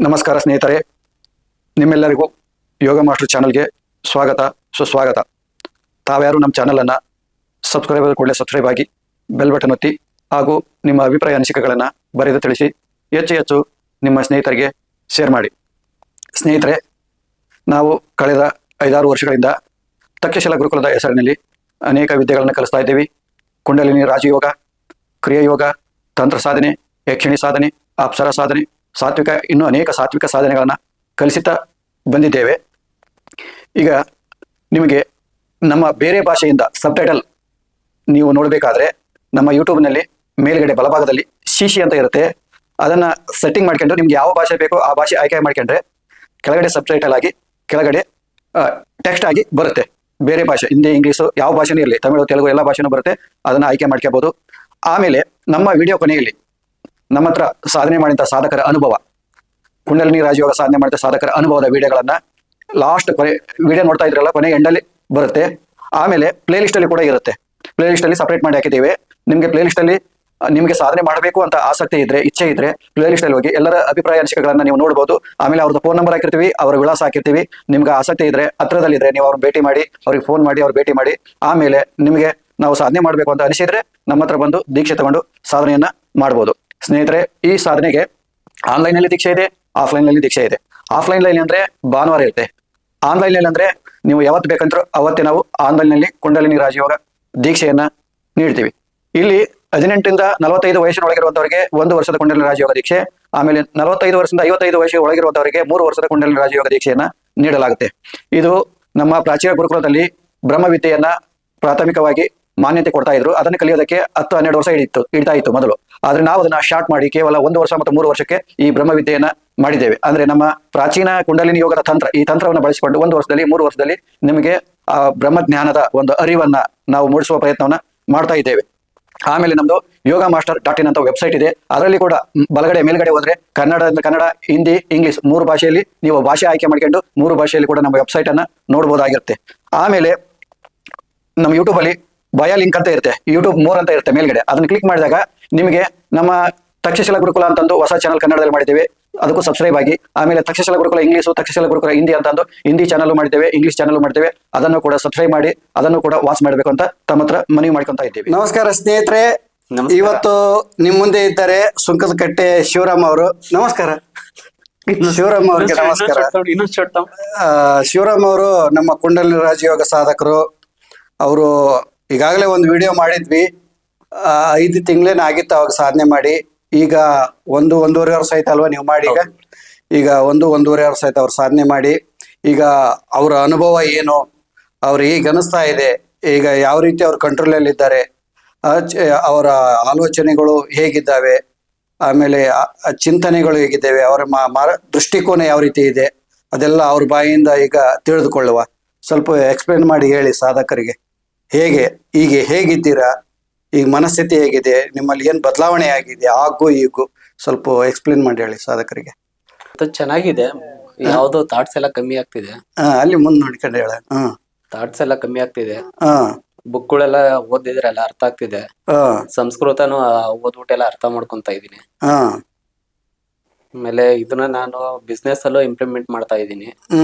ನಮಸ್ಕಾರ ಸ್ನೇಹಿತರೆ, ನಿಮ್ಮೆಲ್ಲರಿಗೂ ಯೋಗ ಮಾಸ್ಟರ್ ಚಾನಲ್ಗೆ ಸ್ವಾಗತ ಸುಸ್ವಾಗತ. ತಾವ್ಯಾರು ನಮ್ಮ ಚಾನಲನ್ನು ಸಬ್ಸ್ಕ್ರೈಬ್ ಕೂಡಲೇ ಸಬ್ಸ್ಕ್ರೈಬ್ ಆಗಿ ಬೆಲ್ ಬಟನ್ ಒತ್ತಿ ಹಾಗೂ ನಿಮ್ಮ ಅಭಿಪ್ರಾಯ ಅನಿಸಿಕೆಗಳನ್ನು ಬರೆದು ತಿಳಿಸಿ ಹೆಚ್ಚು ನಿಮ್ಮ ಸ್ನೇಹಿತರಿಗೆ ಶೇರ್ ಮಾಡಿ. ಸ್ನೇಹಿತರೆ, ನಾವು ಕಳೆದ 5-6 ವರ್ಷಗಳಿಂದ ತಕ್ಷಶಿಲಾ ಗುರುಕುಲದ ಹೆಸರಿನಲ್ಲಿ ಅನೇಕ ವಿದ್ಯೆಗಳನ್ನು ಕಲಿಸ್ತಾ ಇದ್ದೀವಿ. ಕುಂಡಲಿನಿ ರಾಜಯೋಗ, ಕ್ರಿಯಾಯೋಗ, ತಂತ್ರ ಸಾಧನೆ, ಯಕ್ಷಿಣಿ ಸಾಧನೆ, ಅಪ್ಸರ ಸಾಧನೆ, ಸಾತ್ವಿಕ, ಇನ್ನೂ ಅನೇಕ ಸಾತ್ವಿಕ ಸಾಧನೆಗಳನ್ನು ಕಲಿಸುತ್ತಾ ಬಂದಿದ್ದೇವೆ. ಈಗ ನಿಮಗೆ ನಮ್ಮ ಬೇರೆ ಭಾಷೆಯಿಂದ ಸಬ್ಟೈಟಲ್ ನೀವು ನೋಡಬೇಕಾದ್ರೆ ನಮ್ಮ ಯೂಟ್ಯೂಬ್ನಲ್ಲಿ ಮೇಲ್ಗಡೆ ಬಲಭಾಗದಲ್ಲಿ ಶಿಶಿ ಅಂತ ಇರುತ್ತೆ. ಅದನ್ನು ಸೆಟ್ಟಿಂಗ್ ಮಾಡ್ಕೊಂಡು ನಿಮ್ಗೆ ಯಾವ ಭಾಷೆ ಬೇಕೋ ಆ ಭಾಷೆ ಆಯ್ಕೆ ಮಾಡ್ಕೊಂಡ್ರೆ ಕೆಳಗಡೆ ಸಬ್ಟೈಟಲ್ ಆಗಿ ಕೆಳಗಡೆ ಟೆಕ್ಸ್ಟ್ ಆಗಿ ಬರುತ್ತೆ. ಬೇರೆ ಭಾಷೆ, ಹಿಂದಿ, ಇಂಗ್ಲೀಷು, ಯಾವ ಭಾಷೆನೂ ಇರಲಿ, ತಮಿಳು, ತೆಲುಗು ಎಲ್ಲ ಭಾಷೆನೂ ಬರುತ್ತೆ. ಅದನ್ನು ಆಯ್ಕೆ ಮಾಡ್ಕೋಬೋದು. ಆಮೇಲೆ ನಮ್ಮ ವಿಡಿಯೋ ಕೊನೆಯಲ್ಲಿ ನಮ್ಮ ಹತ್ರ ಸಾಧನೆ ಮಾಡಿದ ಸಾಧಕರ ಅನುಭವ, ಕುಂಡಲಿನಿ ರಾಜಯೋಗ ಸಾಧನೆ ಮಾಡಿದ ಸಾಧಕರ ಅನುಭವದ ವಿಡಿಯೋಗಳನ್ನು ಲಾಸ್ಟ್ ಕೊನೆ ವಿಡಿಯೋ ನೋಡ್ತಾ ಇದ್ರಲ್ಲ, ಕೊನೆ ಎಂಡಲ್ಲಿ ಬರುತ್ತೆ. ಆಮೇಲೆ ಪ್ಲೇ ಲಿಸ್ಟಲ್ಲಿ ಕೂಡ ಇರುತ್ತೆ. ಪ್ಲೇ ಲಿಸ್ಟಲ್ಲಿ ಸಪ್ರೇಟ್ ಮಾಡಿ ಹಾಕಿದ್ದೀವಿ. ನಿಮಗೆ ಪ್ಲೇ ಲಿಸ್ಟಲ್ಲಿ ನಿಮಗೆ ಸಾಧನೆ ಮಾಡಬೇಕು ಅಂತ ಆಸಕ್ತಿ ಇದ್ರೆ, ಇಚ್ಛೆ ಇದ್ರೆ ಪ್ಲೇ ಲಿಸ್ಟಲ್ಲಿ ಹೋಗಿ ಎಲ್ಲರ ಅಭಿಪ್ರಾಯ ಅನಿಸಿಕೆಗಳನ್ನು ನೀವು ನೋಡ್ಬೋದು. ಆಮೇಲೆ ಅವ್ರದ್ದು ಫೋನ್ ನಂಬರ್ ಹಾಕಿರ್ತೀವಿ, ಅವರ ವಿಳಾಸ ಹಾಕಿರ್ತೀವಿ. ನಿಮ್ಗೆ ಆಸಕ್ತಿ ಇದ್ರೆ, ಹತ್ರದಲ್ಲಿದ್ರೆ ನೀವು ಅವ್ರನ್ನ ಭೇಟಿ ಮಾಡಿ, ಅವ್ರಿಗೆ ಫೋನ್ ಮಾಡಿ, ಅವ್ರು ಭೇಟಿ ಮಾಡಿ. ಆಮೇಲೆ ನಿಮಗೆ ನಾವು ಸಾಧನೆ ಮಾಡಬೇಕು ಅಂತ ಅನಿಸಿದ್ರೆ ನಮ್ಮ ಹತ್ರ ಬಂದು ದೀಕ್ಷೆ ತಗೊಂಡು ಸಾಧನೆಯನ್ನ ಮಾಡ್ಬೋದು. ಸ್ನೇಹಿತರೆ, ಈ ಸಾಧನೆಗೆ ಆನ್ಲೈನಲ್ಲಿ ದೀಕ್ಷೆ ಇದೆ, ಆಫ್ಲೈನ್ನಲ್ಲಿ ದೀಕ್ಷೆ ಇದೆ. ಆಫ್ಲೈನ್ನಲ್ಲಿ ಅಂದರೆ ಭಾನುವಾರ ಇರುತ್ತೆ. ಆನ್ಲೈನ್ನಲ್ಲಿ ಅಂದರೆ ನೀವು ಯಾವತ್ತು ಬೇಕಂದ್ರೂ ಅವತ್ತೇ ನಾವು ಆನ್ಲೈನ್ನಲ್ಲಿ ಕುಂಡಲಿನಿ ರಾಜಯೋಗ ದೀಕ್ಷೆಯನ್ನು ನೀಡ್ತೀವಿ. ಇಲ್ಲಿ 18ರಿಂದ 45 ವಯಸ್ಸಿನೊಳಗಿರುವಂಥವರಿಗೆ 1 ವರ್ಷದ ಕುಂಡಲಿನಿ ರಾಜಯೋಗ ದೀಕ್ಷೆ, ಆಮೇಲೆ 45 ವರ್ಷದಿಂದ 55 ವಯಸ್ಸು ಒಳಗಿರುವಂಥವರಿಗೆ 3 ವರ್ಷದ ಕುಂಡಲಿನಿ ರಾಜಯೋಗ ದೀಕ್ಷೆಯನ್ನು ನೀಡಲಾಗುತ್ತೆ. ಇದು ನಮ್ಮ ಪ್ರಾಚೀನ ಗುರುಕುಲದಲ್ಲಿ ಬ್ರಹ್ಮವಿದ್ಯೆಯನ್ನ ಪ್ರಾಥಮಿಕವಾಗಿ ಮಾನ್ಯತೆ ಕೊಡ್ತಾ ಇದ್ರು. ಅದನ್ನು ಕಲಿಯೋದಕ್ಕೆ 10-12 ವರ್ಷ ಹಿಡಿತಾ ಇತ್ತು ಮೊದಲು. ಆದ್ರೆ ನಾವು ಅದನ್ನ ಶಾರ್ಟ್ ಮಾಡಿ ಕೇವಲ 1 ವರ್ಷ ಮತ್ತು 3 ವರ್ಷಕ್ಕೆ ಈ ಬ್ರಹ್ಮವಿದ್ಯೆಯನ್ನ ಮಾಡಿದ್ದೇವೆ. ಅಂದ್ರೆ ನಮ್ಮ ಪ್ರಾಚೀನ ಕುಂಡಲಿನಿ ಯೋಗದ ತಂತ್ರ, ಈ ತಂತ್ರವನ್ನು ಬಳಸಿಕೊಂಡು 1 ವರ್ಷದಲ್ಲಿ 3 ವರ್ಷದಲ್ಲಿ ನಿಮಗೆ ಆ ಬ್ರಹ್ಮಜ್ಞಾನದ ಒಂದು ಅರಿವನ್ನ ನಾವು ಮೂಡಿಸುವ ಪ್ರಯತ್ನವನ್ನ ಮಾಡ್ತಾ ಇದ್ದೇವೆ. ಆಮೇಲೆ ನಮ್ದು yogaMaster.in ಅಂತ ವೆಬ್ಸೈಟ್ ಇದೆ. ಅದರಲ್ಲಿ ಕೂಡ ಬಲಗಡೆ ಮೇಲ್ಗಡೆ ಹೋದ್ರೆ ಕನ್ನಡ, ಹಿಂದಿ, ಇಂಗ್ಲಿಷ್ 3 ಭಾಷೆಯಲ್ಲಿ ನೀವು ಭಾಷೆ ಆಯ್ಕೆ ಮಾಡ್ಕೊಂಡು 3 ಭಾಷೆಯಲ್ಲಿ ಕೂಡ ನಮ್ಮ ವೆಬ್ಸೈಟ್ ಅನ್ನ ನೋಡ್ಬೋದಾಗಿರುತ್ತೆ. ಆಮೇಲೆ ನಮ್ಮ ಯೂಟ್ಯೂಬ್ ಅಲ್ಲಿ ಬಯೋ ಲಿಂಕ್ ಅಂತ ಇರುತ್ತೆ, ಯೂಟ್ಯೂಬ್ 3 ಅಂತ ಇರುತ್ತೆ ಮೇಲ್ಗಡೆ. ಅದನ್ನ ಕ್ಲಿಕ್ ಮಾಡಿದಾಗ ನಿಮಗೆ ನಮ್ಮ ತಕ್ಷಶಿಲಾ ಗುರುಕುಲ ಅಂತಂದು ಹೊಸ ಚಾನಲ್ ಕನ್ನಡದಲ್ಲಿ ಮಾಡಿದ್ದೇವೆ, ಅದಕ್ಕೂ ಸಬ್ಸ್ಕ್ರೈಬ್ ಆಗಿ. ಆಮೇಲೆ ತಕ್ಷಶಿಲಾ ಗುರುಕುಲ ಇಂಗ್ಲೀಷು, ತಕ್ಷಶಿಲಾ ಗುರುಕುಲ ಹಿಂದಿ ಅಂತಂದು ಹಿಂದಿ ಚಾನಲ್ ಮಾಡಿದ್ದೇವೆ, ಇಂಗ್ಲೀಷ್ ಚಾನಲ್ ಮಾಡಿದ್ದೇವೆ. ಅದನ್ನು ಕೂಡ ಸಬ್ಸ್ಕ್ರೈಬ್ ಮಾಡಿ, ಅದನ್ನು ಕೂಡ ವಾಚ್ ಮಾಡಬೇಕು ಅಂತ ತಮ್ಮ ಹತ್ರ ಮನವಿ ಮಾಡ್ಕೊಂತ ಇದ್ದೀವಿ. ನಮಸ್ಕಾರ ಸ್ನೇಹಿತರೆ, ಇವತ್ತು ನಿಮ್ ಮುಂದೆ ಇದ್ದಾರೆ ಸುಂಕದಕಟ್ಟೆ ಶಿವರಾಮ್ ಅವರು. ನಮಸ್ಕಾರ ಶಿವರಾಮ್ ಅವ್ರಿಗೆ. ನಮಸ್ಕಾರ. ಶಿವರಾಮ್ ಅವರು ನಮ್ಮ ಕುಂಡಲಿನಿ ರಾಜಯೋಗ ಸಾಧಕರು. ಅವರು ಈಗಾಗಲೇ ಒಂದು ವಿಡಿಯೋ ಮಾಡಿದ್ವಿ, 5 ತಿಂಗಳೇನ ಆಗಿತ್ತು ಅವಾಗ ಸಾಧನೆ ಮಾಡಿ. ಈಗ 1-1.5 ವರ್ಷ ಆಯ್ತು ಅಲ್ವಾ ನೀವು ಮಾಡಿ? ಈಗ 1-1.5 ವರ್ಷ ಆಯ್ತು ಅವ್ರು ಸಾಧನೆ ಮಾಡಿ. ಈಗ ಅವರ ಅನುಭವ ಏನು, ಅವ್ರು ಈಗ ಅನಿಸ್ತಾ ಇದೆ, ಈಗ ಯಾವ ರೀತಿ ಅವ್ರ ಕಂಟ್ರೋಲಲ್ಲಿ ಇದ್ದಾರೆ, ಅವರ ಆಲೋಚನೆಗಳು ಹೇಗಿದ್ದಾವೆ, ಆಮೇಲೆ ಚಿಂತನೆಗಳು ಹೇಗಿದ್ದಾವೆ, ಅವರ ದೃಷ್ಟಿಕೋನ ಯಾವ ರೀತಿ ಇದೆ, ಅದೆಲ್ಲ ಅವ್ರ ಬಾಯಿಯಿಂದ ಈಗ ತಿಳಿದುಕೊಳ್ಳುವ. ಸ್ವಲ್ಪ ಎಕ್ಸ್ಪ್ಲೇನ್ ಮಾಡಿ ಹೇಳಿ ಸಾಧಕರಿಗೆ. ಈಗ ಹೇಗಿದ್ದೀರಾ, ಈಗ ಮನಸ್ಥಿತಿ ಹೇಗಿದೆ, ನಿಮ್ಮಲ್ಲಿ ಏನ್ ಬದಲಾವಣೆ ಆಗಿದೆ, ಆಗು ಈಗೂ ಸ್ವಲ್ಪ ಎಕ್ಸ್ಪ್ಲೇನ್ ಮಾಡಿ ಹೇಳಿ ಸಾಧಕರಿಗೆ. ಚೆನ್ನಾಗಿದೆ, ಯಾವ್ದೋ ಥಾಟ್ಸ್ ಎಲ್ಲ ಕಮ್ಮಿ ಆಗ್ತಿದೆ. ಅಲ್ಲಿ ಮುಂದ್ ನೋಡ್ಕೊಂಡು ಹೇಳ. ಥಾಟ್ಸ್ ಎಲ್ಲ ಕಮ್ಮಿ ಆಗ್ತಿದೆ. ಬುಕ್ಗಳೆಲ್ಲ ಓದಿದ್ರೆ ಎಲ್ಲ ಅರ್ಥ ಆಗ್ತಿದೆ. ಸಂಸ್ಕೃತನು ಓದ್ಬಿಟ್ಟೆಲ್ಲ ಅರ್ಥ ಮಾಡ್ಕೊಂತ ಇದೀನಿ. ಆಮೇಲೆ ಇದನ್ನ ನಾನು ಬಿಸ್ನೆಸ್ ಅಲ್ಲೂ ಇಂಪ್ಲಿಮೆಂಟ್ ಮಾಡ್ತಾ ಇದ್ದೀನಿ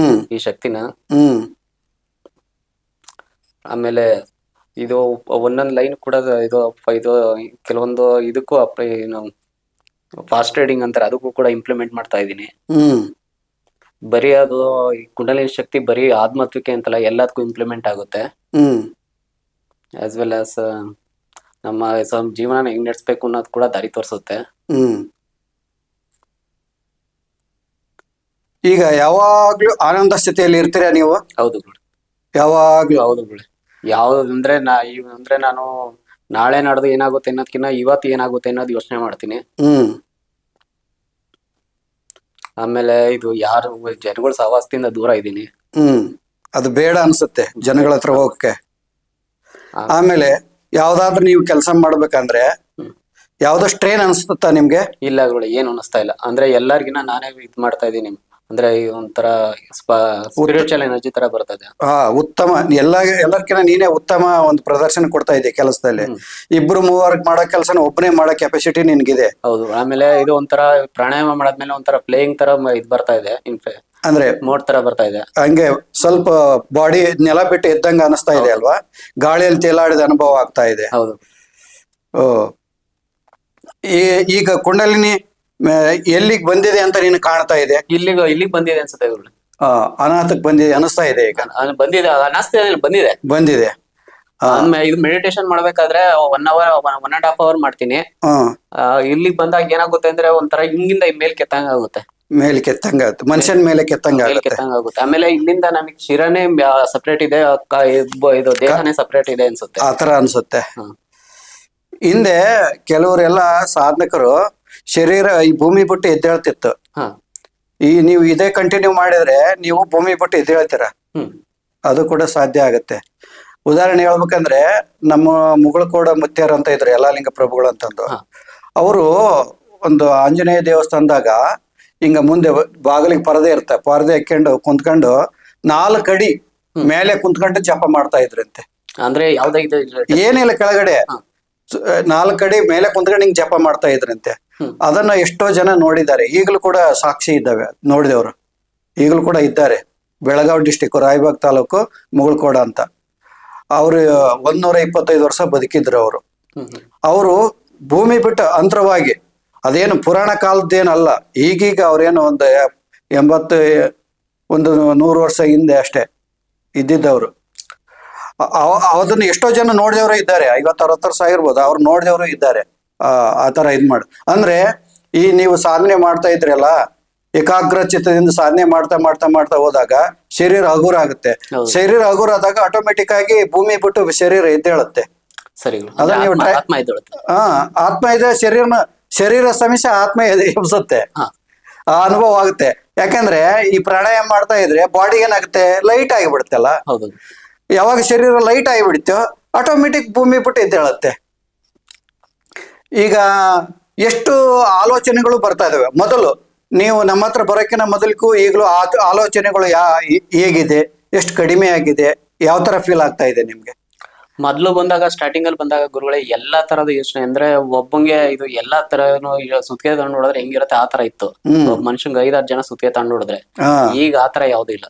ಈ ಶಕ್ತಿನ. ಆಮೇಲೆ ಇದು ಒಂದೊಂದು ಲೈನ್ ಕೂಡ ಇದು ಕೆಲವೊಂದು ಇದಕ್ಕೂ ಫಾಸ್ಟ್ ಟ್ರೇಡಿಂಗ್ ಅಂತಾರೆ, ಅದಕ್ಕೂ ಕೂಡ ಇಂಪ್ಲಿಮೆಂಟ್ ಮಾಡ್ತಾ ಇದ್ದೀನಿ. ಬರೀ ಅದು ಕುಂಡಲಿನಿ ಶಕ್ತಿ ಬರೀ ಆತ್ಮತ್ವಿಕೆ ಅಂತಲ್ಲ, ಎಲ್ಲದಕ್ಕೂ ಇಂಪ್ಲಿಮೆಂಟ್ ಆಗುತ್ತೆ. ಆಸ್ ವೆಲ್ ಆಸ್ ನಮ್ಮ ಜೀವನ ಹೆಂಗ್ ನಡೆಸ್ಬೇಕು ಅನ್ನೋದು ಕೂಡ ದಾರಿ ತೋರಿಸುತ್ತೆ. ಈಗ ಯಾವಾಗ್ಲೂ ಆನಂದ ಸ್ಥಿತಿಯಲ್ಲಿ ಇರ್ತೀರಾ ನೀವು? ಹೌದು ಗುರು, ಯಾವಾಗ್ಲೂ. ಹೌದು ಗುರು. ಯಾವ್ದಂದ್ರೆ ನಾನು ನಾಳೆ ನಾಡ್ದು ಏನಾಗುತ್ತೆ ಅನ್ನೋದಕ್ಕಿಂತ ಇವತ್ತು ಏನಾಗುತ್ತೆ ಅನ್ನೋದು ಯೋಚನೆ ಮಾಡ್ತೀನಿ. ಆಮೇಲೆ ಇದು ಜನಗಳ ಸಹವಾಸದಿಂದ ದೂರ ಇದ್ದೀನಿ. ಅದು ಬೇಡ ಅನ್ಸುತ್ತೆ ಜನಗಳ ಹತ್ರ ಹೋಗಕ್ಕೆ. ಆಮೇಲೆ ಯಾವ್ದಾದ್ರು ನೀವು ಕೆಲಸ ಮಾಡ್ಬೇಕಂದ್ರೆ ಯಾವ್ದೋ ಸ್ಟ್ರೇನ್ ಅನ್ಸುತ್ತಾ ನಿಮ್ಗೆ? ಇಲ್ಲ ಗುರು, ಏನು ಅನಿಸ್ತಾ ಇಲ್ಲ. ಅಂದ್ರೆ ಎಲ್ಲರಿಗಿನ ನಾನೇ ಇದ್ ಮಾಡ್ತಾ ಇದ್ದೀನಿ. ಅಂದ್ರೆ ಈ ಒಂಥರ ಸ್ಪಿರಿಚುವಲ್ ಎನರ್ಜಿ ತರ ಬರ್ತದೆ. ಉತ್ತಮ ಎಲ್ಲರ್ಕಿಂತ ನೀನೇ ಉತ್ತಮ ಒಂದು ಪ್ರದರ್ಶನ ಕೊಡ್ತಾ ಇದ್ದೆ ಕೆಲಸದಲ್ಲಿ. ಇಬ್ರು ಮೂವರ್ ಮಾಡೋ ಕೆಲಸನ ಒಬ್ಬನೇ ಮಾಡೋ ಕೆಪಾಸಿಟಿ ನಿನ್ಗಿದೆ. ಹೌದು. ಆಮೇಲೆ ಇದು ಒಂಥರ ಪ್ರಾಣಾಯಾಮ ಮಾಡಾದ್ಮೇಲೆ ಒಂಥರ ಪ್ಲೇಯಿಂಗ್ ತರ ಇದ್ ಬರ್ತಾ ಇದೆ, ಅಂದ್ರೆ ಮೋಡ್ ತರ ಬರ್ತಾ ಇದೆ. ಹಂಗೆ ಸ್ವಲ್ಪ ಬಾಡಿ ನೆಲ ಬಿಟ್ಟು ಎದ್ದಂಗ ಅನಿಸ್ತಾ ಇದೆ ಅಲ್ವಾ, ಗಾಳಿಯಲ್ಲಿ ತೇಲಾಡಿದ ಅನುಭವ ಆಗ್ತಾ ಇದೆ. ಹೌದು. ಓ, ಈಗ ಕುಂಡಲಿನಿ ಎಲ್ಲಿಗೆ ಬಂದಿದೆ ಅಂತ ನೀನು ಕಾಣ್ತಾ ಇದೆ? ಇಲ್ಲಿಗೆ ಬಂದಿದೆ ಅನ್ಸುತ್ತೆ ಗುರುಗಳೇ. ಅನಾಥಕ್ ಬಂದಿದೆ ಅನಿಸ್ತಾ ಇದೆ ಈಗ. ಬಂದಿದೆ, ಬಂದಿದೆ. ಇದು ಮೆಡಿಟೇಷನ್ ಮಾಡ್ಬೇಕಾದ್ರೆ 1 hour 1.5 hour ಮಾಡ್ತೀನಿ. ಇಲ್ಲಿಗೆ ಬಂದಾಗ ಏನಾಗುತ್ತೆ ಅಂದ್ರೆ ಒಂಥರ ಹಿಂಗಿಂದ ಮೇಲ್ ಕೆತ್ತಂಗ ಆಗುತ್ತೆ. ಮೇಲೆ ಕೆತ್ತಂಗಾಗುತ್ತೆ, ಮನುಷ್ಯನ ಮೇಲೆ ಕೆತ್ತಂಗಾಗುತ್ತೆ. ಆಮೇಲೆ ಇಲ್ಲಿಂದ ನಮಗೆ ಶಿರನೇ ಸಪರೇಟ್ ಇದೆ, ಇದು ದೇಹನೇ ಸಪರೇಟ್ ಇದೆ ಅನ್ಸುತ್ತೆ. ಆತರ ಅನ್ಸುತ್ತೆ. ಹಿಂದೆ ಕೆಲವರೆಲ್ಲ ಸಾಧಕರು ಶರೀರ ಈ ಭೂಮಿ ಬಿಟ್ಟು ಎದ್ದೇಳ್ತಿತ್ತು. ನೀವು ಇದೇ ಕಂಟಿನ್ಯೂ ಮಾಡಿದ್ರೆ ನೀವು ಭೂಮಿ ಬಿಟ್ಟು ಎದ್ದೇಳ್ತೀರ, ಅದು ಕೂಡ ಸಾಧ್ಯ ಆಗತ್ತೆ. ಉದಾಹರಣೆ ಹೇಳ್ಬೇಕಂದ್ರೆ ನಮ್ಮ ಮುಗಳಕೋಡ ಮುತ್ಯಾರ ಅಂತ ಇದ್ರು, ಯಲ್ಲಾಲಿಂಗ ಪ್ರಭುಗಳು ಅಂತಂದು. ಅವರು ಒಂದು ಆಂಜನೇಯ ದೇವಸ್ಥಾನದಾಗ ಹಿಂಗ ಮುಂದೆ ಬಾಗಿಲಿಗೆ ಪರದೆ ಇರ್ತ, ಪರದೆ ಹಾಕೊಂಡು ಕುಂತ್ಕೊಂಡು 4 ಅಡಿ ಮೇಲೆ ಕುಂತ್ಕೊಂಡು ಜಪ ಮಾಡ್ತಾ ಇದ್ರಂತೆ. ಅಂದ್ರೆ ಯಾವ್ದೇ ಏನಿಲ್ಲ, ಕೆಳಗಡೆ 4 ಅಡಿ ಮೇಲೆ ಕುಂತ್ಕೊಂಡು ಹಿಂಗ್ ಜಪ ಮಾಡ್ತಾ ಇದ್ರಂತೆ. ಅದನ್ನ ಎಷ್ಟೋ ಜನ ನೋಡಿದ್ದಾರೆ, ಈಗಲೂ ಕೂಡ ಸಾಕ್ಷಿ ಇದ್ದಾವೆ ನೋಡಿದವರು, ಈಗಲೂ ಕೂಡ ಇದ್ದಾರೆ. ಬೆಳಗಾವಿ ಡಿಸ್ಟಿಕ್ ರಾಯಬಾಗ್ ತಾಲೂಕು ಮುಗಳಕೋಡ ಅಂತ. ಅವರು 125 ವರ್ಷ ಬದುಕಿದ್ರು ಅವರು. ಅವರು ಭೂಮಿ ಬಿಟ್ಟು ಅಂತರವಾಗಿ, ಅದೇನು ಪುರಾಣ ಕಾಲದ್ದೇನಲ್ಲ, ಈಗೀಗ ಅವ್ರೇನು ಒಂದು 100 ವರ್ಷ ಹಿಂದೆ ಅಷ್ಟೇ ಇದ್ದಿದ್ದವರು. ಅದನ್ನ ಎಷ್ಟೋ ಜನ ನೋಡಿದವರು ಇದ್ದಾರೆ, 50-60 ವರ್ಷ ಆಗಿರ್ಬೋದು, ಅವ್ರು ನೋಡಿದವರು ಇದ್ದಾರೆ. ಆ ತರ ಇದ್ ಮಾಡಿ ಅಂದ್ರೆ ಈ ನೀವು ಸಾಧನೆ ಮಾಡ್ತಾ ಇದ್ರಲ್ಲ, ಏಕಾಗ್ರ ಚಿತ್ತದಿಂದ ಸಾಧನೆ ಮಾಡ್ತಾ ಮಾಡ್ತಾ ಮಾಡ್ತಾ ಹೋದಾಗ ಶರೀರ ಹಗುರ ಆಗುತ್ತೆ. ಶರೀರ ಹಗುರ ಆದಾಗ ಆಟೋಮೆಟಿಕ್ ಆಗಿ ಭೂಮಿ ಬಿಟ್ಟು ಶರೀರ ಎದ್ದೇಳುತ್ತೆ. ಅದನ್ನ ನೀವು ಆತ್ಮ ಇದೆ, ಶರೀರ ಸಮಿಶ ಆತ್ಮ ಎಬ್ಸುತ್ತೆ, ಆ ಅನುಭವ ಆಗುತ್ತೆ. ಯಾಕಂದ್ರೆ ಈ ಪ್ರಾಣಾಯಾಮ ಮಾಡ್ತಾ ಇದ್ರೆ ಬಾಡಿ ಏನಾಗುತ್ತೆ, ಲೈಟ್ ಆಗಿಬಿಡುತ್ತಲ್ಲ. ಯಾವಾಗ ಶರೀರ ಲೈಟ್ ಆಗಿಬಿಡ್ತೋ ಆಟೋಮೆಟಿಕ್ ಭೂಮಿ ಬಿಟ್ಟು ಎದ್ದೇಳುತ್ತೆ. ಈಗ ಎಷ್ಟು ಆಲೋಚನೆಗಳು ಬರ್ತಾ ಇದಾವೆ. ಮೊದಲು ನೀವು ನಮ್ಮ ಹತ್ರ ಬರೋಕ್ಕಿಂತ ಮೊದಲಿಗೂ ಈಗಲೂ ಆಲೋಚನೆಗಳು ಹೇಗಿದೆ, ಎಷ್ಟು ಕಡಿಮೆ ಆಗಿದೆ, ಯಾವ ತರ ಫೀಲ್ ಆಗ್ತಾ ಇದೆ ನಿಮ್ಗೆ? ಮೊದ್ಲು ಬಂದಾಗ, ಸ್ಟಾರ್ಟಿಂಗ್ ಅಲ್ಲಿ ಬಂದಾಗ ಗುರುಗಳೇ ಎಲ್ಲಾ ತರದ ಯೋಚನೆ, ಅಂದ್ರೆ ಒಬ್ಬಂಗೆ ಇದು ಎಲ್ಲಾ ತರನು ಸುತ್ತಿಗೆ ತಗೊಂಡು ನೋಡಿದ್ರೆ ಹೆಂಗಿರುತ್ತೆ ಆ ತರ ಇತ್ತು. ಮನುಷ್ಯಂಗೆ 5-6 ಜನ ಸುತ್ತಿಗೆ ತಗೊಂಡು ನೋಡಿದ್ರೆ, ಈಗ ಆತರ ಯಾವ್ದು ಇಲ್ಲ.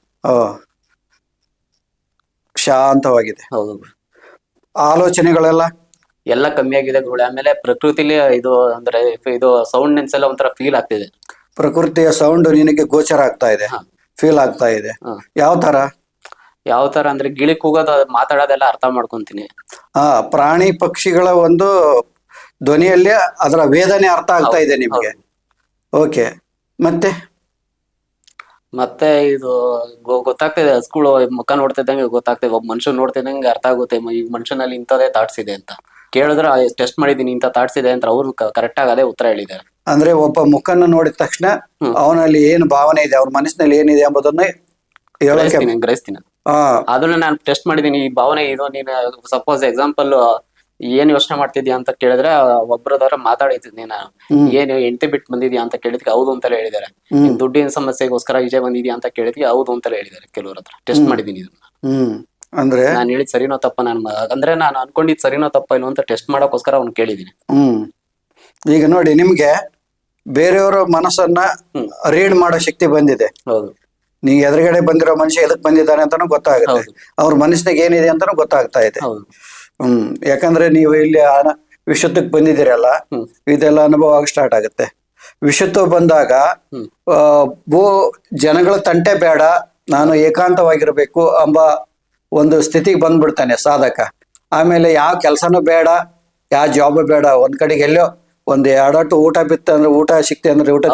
ಶಾಂತವಾಗಿದೆ. ಹೌದು. ಆಲೋಚನೆಗಳೆಲ್ಲ ಎಲ್ಲ ಕಮ್ಮಿ ಆಗಿದೆ ಗುರುಗಳೇ. ಆಮೇಲೆ ಪ್ರಕೃತಿಲಿ ಇದು ಅಂದ್ರೆ ಇದು ಸೌಂಡ್ ನೆನ್ಸ್ ಎಲ್ಲ ಒಂಥರ ಫೀಲ್ ಆಗ್ತಿದೆ. ಪ್ರಕೃತಿಯ ಸೌಂಡ್ ನಿನಗೆ ಗೋಚರ ಆಗ್ತಾ ಇದೆ, ಫೀಲ್ ಆಗ್ತಾ ಇದೆ. ಯಾವ ತರ ಅಂದ್ರೆ ಗಿಳಿ ಕೂಗೋದು, ಮಾತಾಡೋದೆಲ್ಲ ಅರ್ಥ ಮಾಡ್ಕೊಂತೀನಿ. ಪ್ರಾಣಿ ಪಕ್ಷಿಗಳ ಒಂದು ಧ್ವನಿಯಲ್ಲಿ ಅದರ ವೇದನೆ ಅರ್ಥ ಆಗ್ತಾ ಇದೆ ನಿಮ್ಗೆ. ಓಕೆ, ಮತ್ತೆ ಇದು ಗೊತ್ತಾಗ್ತಿದೆ, ಸ್ಕೂಲ್ ಮುಖ ನೋಡ್ತಿದ್ದಂಗೆ ಗೊತ್ತಾಗ್ತಿದೆ, ಒಬ್ಬ ಮನುಷ್ಯ ನೋಡ್ತಿದ್ದಂಗೆ ಅರ್ಥ ಆಗುತ್ತೆ ಈ ಮನುಷ್ಯನಲ್ಲಿ ಇಂಥದೇ ಥಾಟ್ಸ್ ಇದೆ ಅಂತ. ಕೇಳಿದ್ರೆ ಟೆಸ್ಟ್ ಮಾಡಿದೀನಿ ಇಂಥ ಥಾಟ್ಸ್ ಇದೆ ಅಂತ ಅವ್ರು ಕರೆಕ್ಟ್ ಆಗಿ ಅದೇ ಉತ್ತರ ಹೇಳಿದ್ದಾರೆ. ಅಂದ್ರೆ ಒಬ್ಬ ಮುಖನ ನೋಡಿದ ತಕ್ಷಣ ಅವನಲ್ಲಿ ಏನು ಭಾವನೆ ಇದೆ, ಅವ್ರ ಮನಸ್ಸಿನಲ್ಲಿ ಏನಿದೆ ಎಂಬುದನ್ನ ಗ್ರಹಿಸ್ತೀನಿ. ಅದನ್ನ ನಾನು ಟೆಸ್ಟ್ ಮಾಡಿದೀನಿ, ಈ ಭಾವನೆ ಇದು. ನೀನು ಸಪೋಸ್ ಎಕ್ಸಾಂಪಲ್ ಏನ್ ಯೋಚನೆ ಮಾಡ್ತಿದ್ಯಾ ಅಂತ ಕೇಳಿದ್ರೆ, ಒಬ್ಬರದವ್ರ ಮಾತಾಡಿದ್ದೀನಿ ನಾನು, ಏನು ಹೆಂಡತಿ ಬಿಟ್ಟು ಬಂದಿದ್ಯಾ ಅಂತ ಕೇಳಿದ್ಕೆ ಹೌದು ಅಂತೆಲ್ಲ ಹೇಳಿದ್ದಾರೆ. ದುಡ್ಡಿನ ಸಮಸ್ಯೆಗೋಸ್ಕರ ಈಜೆ ಬಂದಿದ್ಯಾ ಅಂತ ಕೇಳಿದ್ಕೆ ಹೌದು ಅಂತೆಲ್ಲ ಹೇಳಿದ್ದಾರೆ ಕೆಲವ್ರ ಹತ್ರ. ಟೆಸ್ಟ್ ಮಾಡಿದೀನಿ ಇದನ್ನ. ಅಂದ್ರೆ ನಾನು ಹೇಳಿದ್ ಸರಿನೋ ತಪ್ಪ, ಅಂದ್ರೆ ನಾನು ಅನ್ಕೊಂಡಿದ್ ಸರಿನೋ ತಪ್ಪ ಇಲ್ಲ ಅಂತ ಟೆಸ್ಟ್ ಮಾಡೋಕೋಸ್ಕರ ಅವ್ನು ಕೇಳಿದೀನಿ. ಈಗ ನೋಡಿ, ನಿಮ್ಗೆ ಬೇರೆಯವರ ಮನಸ್ಸನ್ನ ರೀಡ್ ಮಾಡೋ ಶಕ್ತಿ ಬಂದಿದೆ. ಹೌದು. ನೀ ಎದುರುಗಡೆ ಬಂದಿರೋ ಮನುಷ್ಯ ಎದಕ್ ಬಂದಿದ್ದಾನೆ ಅಂತಾನು ಗೊತ್ತಾಗುತ್ತೆ, ಅವ್ರ ಮನಸ್ಸಿನಾಗ ಏನಿದೆ ಅಂತಾನು ಗೊತ್ತಾಗ್ತಾ ಇದೆ. ಯಾಕಂದ್ರೆ ನೀವು ಇಲ್ಲಿ ವಿಷುದ್ಧಕ್ಕೆ ಬಂದಿದ್ದೀರಲ್ಲ, ಇದೆಲ್ಲ ಅನುಭವ ಆಗಿ ಸ್ಟಾರ್ಟ್ ಆಗುತ್ತೆ. ವಿಷುದ್ಧ ಬಂದಾಗ ಜನಗಳ ತಂಟೆ ಬೇಡ, ನಾನು ಏಕಾಂತವಾಗಿರ್ಬೇಕು ಎಂಬ ಒಂದು ಸ್ಥಿತಿಗೆ ಬಂದ್ಬಿಡ್ತಾನೆ ಸಾಧಕ. ಆಮೇಲೆ ಯಾವ ಕೆಲಸನೂ ಬೇಡ, ಯಾವ ಜಾಬ್ ಬೇಡ, ಒಂದ್ ಕಡೆಗೆ ಎಲ್ಲೋ ಒಂದ್ 2 ಹೊತ್ತು ಊಟ ಬಿತ್ತ ಅಂದ್ರೆ ಊಟ ಸಿಕ್ತೆ ಅಂದ್ರೆ ಊಟ.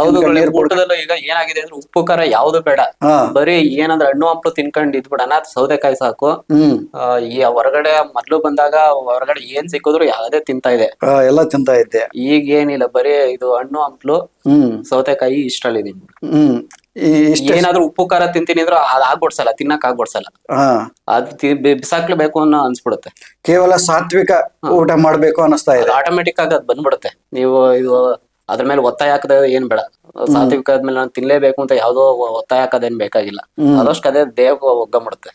ಈಗ ಏನಾಗಿದೆ ಅಂದ್ರೆ ಉಪ್ಪು ಖಾರ ಯಾವ್ದು ಬೇಡ, ಬರೀ ಏನಂದ್ರೆ ಹಣ್ಣು ಹಂಪಲು ತಿನ್ಕೊಂಡ್ ಇದ್ಬಿಡಣ, ಸೌದೆಕಾಯಿ ಸಾಕು. ಈ ಹೊರಗಡೆ ಮೊದ್ಲು ಬಂದಾಗ ಹೊರಗಡೆ ಏನ್ ಸಿಕ್ಕಿದ್ರು ಯಾವ್ದೇ ತಿಂತಾ ಇದೆ, ಎಲ್ಲ ತಿಂತಾ ಇದ್ದೆ. ಈಗ ಏನಿಲ್ಲ, ಬರೀ ಇದು ಹಣ್ಣು ಹಂಪಲು ಸೌತೆಕಾಯಿ ಇಷ್ಟಲ್ಲಿದೀನಿ. ಏನಾದ್ರೂ ಉಪ್ಪು ಖಾರ ತಿಂತೀನಿ ಅಂದ್ರೆ ಅದ್ ಆಗ್ಬಿಡ್ಸಲ್ಲ, ತಿನ್ನಕ್ ಆಗ್ಬಿಡ್ಸಲ್ಲ, ಅದು ಬಿಸಾಕ್ಲೇಬೇಕು ಅನ್ನೋ ಅನ್ಸ್ಬಿಡುತ್ತೆ. ಕೇವಲ ಸಾತ್ವಿಕ ಊಟ ಮಾಡ್ಬೇಕು ಅನಿಸ್ತಾ ಇದೆ, ಆಟೋಮೆಟಿಕ್ ಆಗಿ ಅದ್ ಬಂದ್ಬಿಡುತ್ತೆ. ನೀವು ಇದು ಅದ್ರ ಮೇಲೆ ಒತ್ತಾಯ ಹಾಕದ ಏನ್ ಬೇಡ. ಸಾತ್ವಿಕ ಆದ್ಮೇಲೆ ನಾನು ತಿನ್ಲೇಬೇಕು ಅಂತ ಯಾವ್ದೋ ಒತ್ತಾಯ ಹಾಕೋದೇನ್ ಬೇಕಾಗಿಲ್ಲ. ಅದಷ್ಟು ಅದೇ ದೇಹಕ್ಕೆ ಒಗ್ಗಂಬಿಡುತ್ತೆ.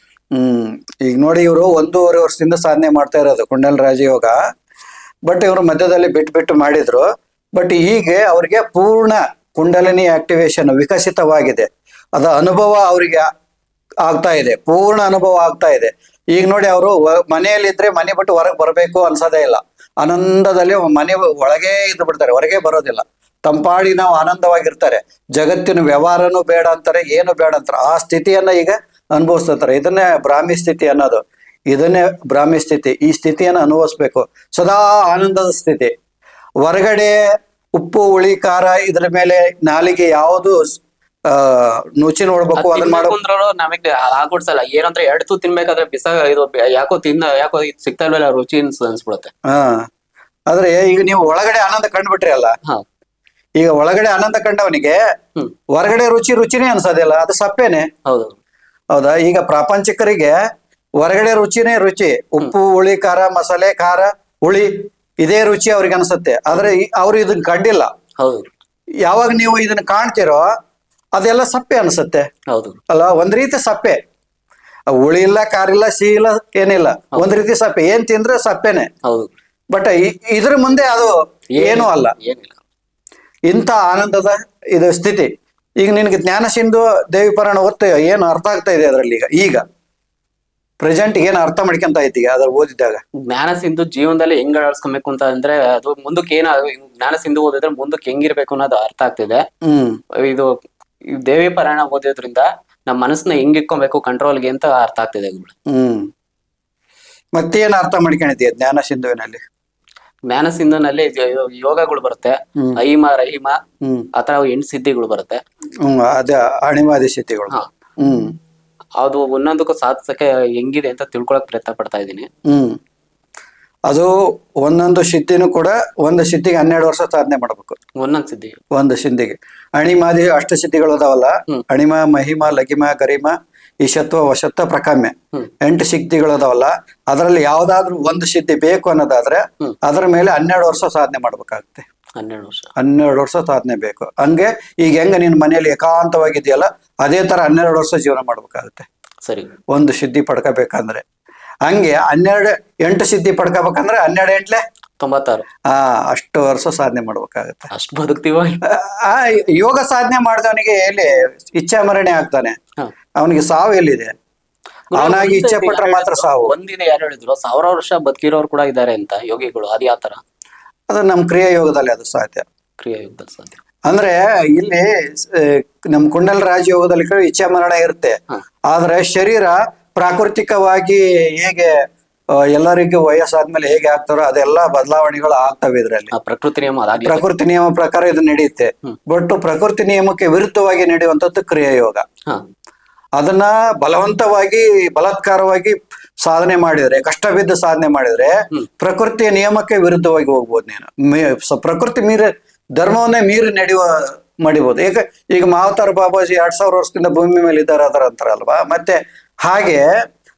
ಈಗ ನೋಡಿ, ಇವರು 1.5 ವರ್ಷದಿಂದ ಸಾಧನೆ ಮಾಡ್ತಾ ಇರೋದು ಕುಂಡಲ್ ರಾಜಯೋಗ. ಬಟ್ ಇವರು ಮಧ್ಯದಲ್ಲಿ ಬಿಟ್ಟು ಮಾಡಿದ್ರು. ಬಟ್ ಹೀಗೆ ಅವ್ರಿಗೆ ಪೂರ್ಣ ಕುಂಡಲಿನಿ ಆಕ್ಟಿವೇಶನ್ ವಿಕಸಿತವಾಗಿದೆ. ಅದ ಅನುಭವ ಅವರಿಗೆ ಆಗ್ತಾ ಇದೆ, ಪೂರ್ಣ ಅನುಭವ ಆಗ್ತಾ ಇದೆ. ಈಗ ನೋಡಿ, ಅವರು ಮನೆಯಲ್ಲಿದ್ರೆ ಮನೆ ಬಿಟ್ಟು ಹೊರಗೆ ಬರಬೇಕು ಅನ್ಸೋದೇ ಇಲ್ಲ. ಆನಂದದಲ್ಲಿ ಮನೆ ಒಳಗೆ ಇದ್ದು ಬಿಡ್ತಾರೆ, ಹೊರಗೆ ಬರೋದಿಲ್ಲ. ತಂಪಾಡಿ ನಾವು ಆನಂದವಾಗಿರ್ತಾರೆ. ಜಗತ್ತಿನ ವ್ಯವಹಾರನೂ ಬೇಡ ಅಂತಾರೆ, ಏನು ಬೇಡ ಅಂತಾರೆ. ಆ ಸ್ಥಿತಿಯನ್ನ ಈಗ ಅನುಭವಿಸ್ತಾರೆ. ಇದನ್ನೇ ಬ್ರಾಹ್ಮಿ ಸ್ಥಿತಿ ಅನ್ನೋದು. ಇದನ್ನೇ ಬ್ರಾಹ್ಮಿ ಸ್ಥಿತಿ. ಈ ಸ್ಥಿತಿಯನ್ನು ಅನುಭವಿಸ್ಬೇಕು, ಸದಾ ಆನಂದದ ಸ್ಥಿತಿ. ಹೊರಗಡೆ ಉಪ್ಪು ಹುಳಿ ಖಾರ ಇದ್ರ ಮೇಲೆ ನಾಲಿಗೆ ಯಾವುದು ನುಚಿ ನೋಡ್ಬೇಕು, ಅದನ್ನ ಮಾಡೋ ನಮಗೆ ಆಗ್ಬಿಡ್ಸಲ್ಲ. ಏನಂತ 2 ತೂ ತಿನ್ಬೇಕಾದ್ರೆ ಇದು ಯಾಕೋ ಯಾಕೋ ಸಿಗ್ತಾ ಇಲ್ವಲ್ಲ ರುಚಿ ಅನ್ಸ್ಬಿಡುತ್ತೆ. ಆದ್ರೆ ಈಗ ನೀವು ಒಳಗಡೆ ಆನಂದ ಕಂಡ್ಬಿಟ್ರಿ ಅಲ್ಲ. ಈಗ ಒಳಗಡೆ ಆನಂದ ಕಂಡವನಿಗೆ ಹೊರಗಡೆ ರುಚಿನೇ ಅನ್ಸೋದಿಲ್ಲ. ಅದು ಸಪ್ಪೇನೆ. ಹೌದಾ? ಈಗ ಪ್ರಾಪಂಚಿಕರಿಗೆ ಹೊರಗಡೆ ರುಚಿನೇ ರುಚಿ. ಉಪ್ಪು ಹುಳಿ ಖಾರ ಮಸಾಲೆ ಖಾರ ಹುಳಿ ಇದೇ ರುಚಿ ಅವ್ರಿಗೆ ಅನ್ಸುತ್ತೆ. ಆದ್ರೆ ಅವ್ರು ಇದನ್ನ ಕಂಡಿಲ್ಲ. ಯಾವಾಗ ನೀವು ಇದನ್ನ ಕಾಣ್ತಿರೋ ಅದೆಲ್ಲ ಸಪ್ಪೆ ಅನ್ಸುತ್ತೆ. ಅಲ್ಲ, ಒಂದ್ ರೀತಿ ಸಪ್ಪೆ. ಹುಳಿ ಇಲ್ಲ, ಖಾರ ಇಲ್ಲ, ಸಿಹಿ ಇಲ್ಲ, ಏನಿಲ್ಲ. ಒಂದ್ ರೀತಿ ಸಪ್ಪೆ. ಏನ್ ತಿಂದ್ರೆ ಸಪ್ಪೆನೆ. ಬಟ್ ಇದ್ರ ಮುಂದೆ ಅದು ಏನೂ ಅಲ್ಲ. ಇಂಥ ಆನಂದದ ಇದು ಸ್ಥಿತಿ. ಈಗ ನಿನ್ಗೆ ಜ್ಞಾನ ಸಿಂಧು ದೇವಿ ಪುರಾಣ ಓದ್ತಾ ಏನು ಅರ್ಥ ಆಗ್ತಾ ಇದೆ ಅದ್ರಲ್ಲಿ? ಈಗ ಪ್ರೆಸೆಂಟ್ ಏನ್ ಅರ್ಥ ಮಾಡ್ಕೊಂತ ಐತಿ ಅದ್ರ ಓದಿದಾಗ? ಜ್ಞಾನ ಸಿಂಧು ಜೀವನದಲ್ಲಿ ಹೆಂಗ್ ಅಳವಡಿಸ್ಕೊಬೇಕು ಅಂತ ಅಂದ್ರೆ, ಅದು ಮುಂದಕ್ಕೆ ಜ್ಞಾನ ಸಿಂಧು ಓದಿದ್ರೆ ಮುಂದಕ್ಕೆ ಹೆಂಗಿರ್ಬೇಕು ಅನ್ನೋದು ಅರ್ಥ ಆಗ್ತಿದೆ. ಇದು ದೇವಿ ಪುರಾಣ ಓದೋದ್ರಿಂದ ನಮ್ಮ ಮನಸ್ಸನ್ನ ಹೆಂಗ್ ಇಟ್ಕೊಬೇಕು ಕಂಟ್ರೋಲ್ಗೆ ಅಂತ ಅರ್ಥ ಆಗ್ತಿದೆ. ಮತ್ತೇನ್ ಅರ್ಥ ಮಾಡ್ಕೊಂಡಿದ್ಯಾ ಜ್ಞಾನ ಸಿಂಧುವಿನಲ್ಲಿ? ಜ್ಞಾನ ಸಿಂಧುನಲ್ಲಿ ಯೋಗಗಳು ಬರುತ್ತೆ, ಅಹಿಮ ರಹಿಮ ಆತರ 8 ಸಿದ್ಧಿಗಳು ಬರುತ್ತೆ. ಅದ ಅಣಿಮಾದಿ ಸಿದ್ಧಿಗಳು. ಅದು ಒಂದೊಂದಕ್ಕೂ ಸಾಧಿಸಕ್ಕೆ ಹೆಂಗಿದೆ ಅಂತ ತಿಳ್ಕೊಳಕ್ ಪ್ರಯತ್ನ ಪಡ್ತಾ ಇದ್ದೀನಿ. ಅದು ಒಂದೊಂದು ಸಿದ್ಧಿನೂ ಕೂಡ ಒಂದು ಸಿದ್ಧಿಗೆ 12 ವರ್ಷ ಸಾಧನೆ ಮಾಡ್ಬೇಕು. ಒಂದು ಸಿದ್ಧಿಗೆ ಅಣಿಮಾದಿ ಅಷ್ಟ ಸಿದ್ಧಿಗಳು ಅದಾವಲ್ಲ, ಅಣಿಮ ಮಹಿಮ ಲಗಿಮ ಗರಿಮ ಈಶತ್ವ ವಶತ್ವ ಪ್ರಕಾಮ್ಯ 8 ಸಿದ್ಧಿಗಳು ಅದಾವಲ್ಲ. ಅದರಲ್ಲಿ ಯಾವ್ದಾದ್ರು ಒಂದು ಸಿದ್ಧಿ ಬೇಕು ಅನ್ನೋದಾದ್ರೆ ಅದ್ರ ಮೇಲೆ 12 ವರ್ಷ ಸಾಧನೆ ಮಾಡ್ಬೇಕಾಗುತ್ತೆ. 12 ವರ್ಷ ಸಾಧನೆ ಬೇಕು. ಹಂಗೆ ಈಗ ಹೆಂಗ ನೀನ್ ಮನೆಯಲ್ಲಿ ಏಕಾಂತವಾಗಿದೆಯಲ್ಲ, ಅದೇ ತರ 12 ವರ್ಷ ಜೀವನ ಮಾಡ್ಬೇಕಾಗುತ್ತೆ. ಸರಿ, ಒಂದು ಸಿದ್ಧಿ ಪಡ್ಕೋಬೇಕಂದ್ರೆ. ಹಂಗೆ 8 ಸಿದ್ಧಿ ಪಡ್ಕೋಬೇಕಂದ್ರೆ 12 ಎಂಟ್ಲೆ 96. ಅಷ್ಟು ವರ್ಷ ಸಾಧನೆ ಮಾಡ್ಬೇಕಾಗತ್ತೆ. ಅಷ್ಟು ಬದುಕ್ತೀವ. ಯೋಗ ಸಾಧನೆ ಮಾಡಿದವನಿಗೆ ಎಲ್ಲಿ ಇಚ್ಛಾಮರಣೆ ಆಗ್ತಾನೆ. ಅವನಿಗೆ ಸಾವು ಎಲ್ಲಿದೆ? ಅವನಾಗಿ ಇಚ್ಛೆ ಪಟ್ರೆ ಮಾತ್ರ ಸಾವು. ಒಂದಿನ ಯಾರು ಹೇಳಿದ್ರು 1000 ವರ್ಷ ಬದುಕಿರೋರು ಕೂಡ ಇದ್ದಾರೆ ಅಂತ ಯೋಗಿಗಳು. ಅದು ಯಾವ ತರ? ಅದು ನಮ್ಮ ಕ್ರಿಯಾ ಯೋಗದಲ್ಲಿ ಅದು ಸಾಧ್ಯ. ಕ್ರಿಯಾ ಯೋಗದಲ್ಲಿ ಸಾಧ್ಯ ಅಂದ್ರೆ ಇಲ್ಲಿ ನಮ್ ಕುಂಡಲ್ ರಾಜಯೋಗದಲ್ಲಿ ಇಚ್ಛಾಮರಣ ಇರುತ್ತೆ. ಆದ್ರೆ ಶರೀರ ಪ್ರಾಕೃತಿಕವಾಗಿ ಹೇಗೆ ಎಲ್ಲರಿಗೂ ವಯಸ್ಸಾದ್ಮೇಲೆ ಹೇಗೆ ಆಗ್ತಾರೋ ಅದೆಲ್ಲ ಬದಲಾವಣೆಗಳು ಆಗ್ತವೆ ಇದ್ರಲ್ಲಿ. ಪ್ರಕೃತಿ ನಿಯಮ ಪ್ರಕಾರ ಇದು ನಡೆಯುತ್ತೆ. ಬಟ್ ಪ್ರಕೃತಿ ನಿಯಮಕ್ಕೆ ವಿರುದ್ಧವಾಗಿ ನಡೆಯುವಂತದ್ದು ಕ್ರಿಯಾ ಯೋಗ. ಅದನ್ನ ಬಲವಂತವಾಗಿ ಬಲಾತ್ಕಾರವಾಗಿ ಸಾಧನೆ ಮಾಡಿದ್ರೆ, ಕಷ್ಟ ಬಿದ್ದು ಸಾಧನೆ ಮಾಡಿದ್ರೆ ಪ್ರಕೃತಿಯ ನಿಯಮಕ್ಕೆ ವಿರುದ್ಧವಾಗಿ ಹೋಗ್ಬೋದು ನೀನು. ಪ್ರಕೃತಿ ಧರ್ಮವನ್ನೇ ಮೀರಿ ಮಾಡಿಬಹುದು. ಈಗ ಮಹಾವತಾರ ಬಾಬಾಜಿ 2000 ವರ್ಷದಿಂದ ಭೂಮಿ ಮೇಲೆ ಇದ್ದಾರೆ ಅದರ ಅಂತಾರಲ್ವಾ. ಮತ್ತೆ ಹಾಗೆ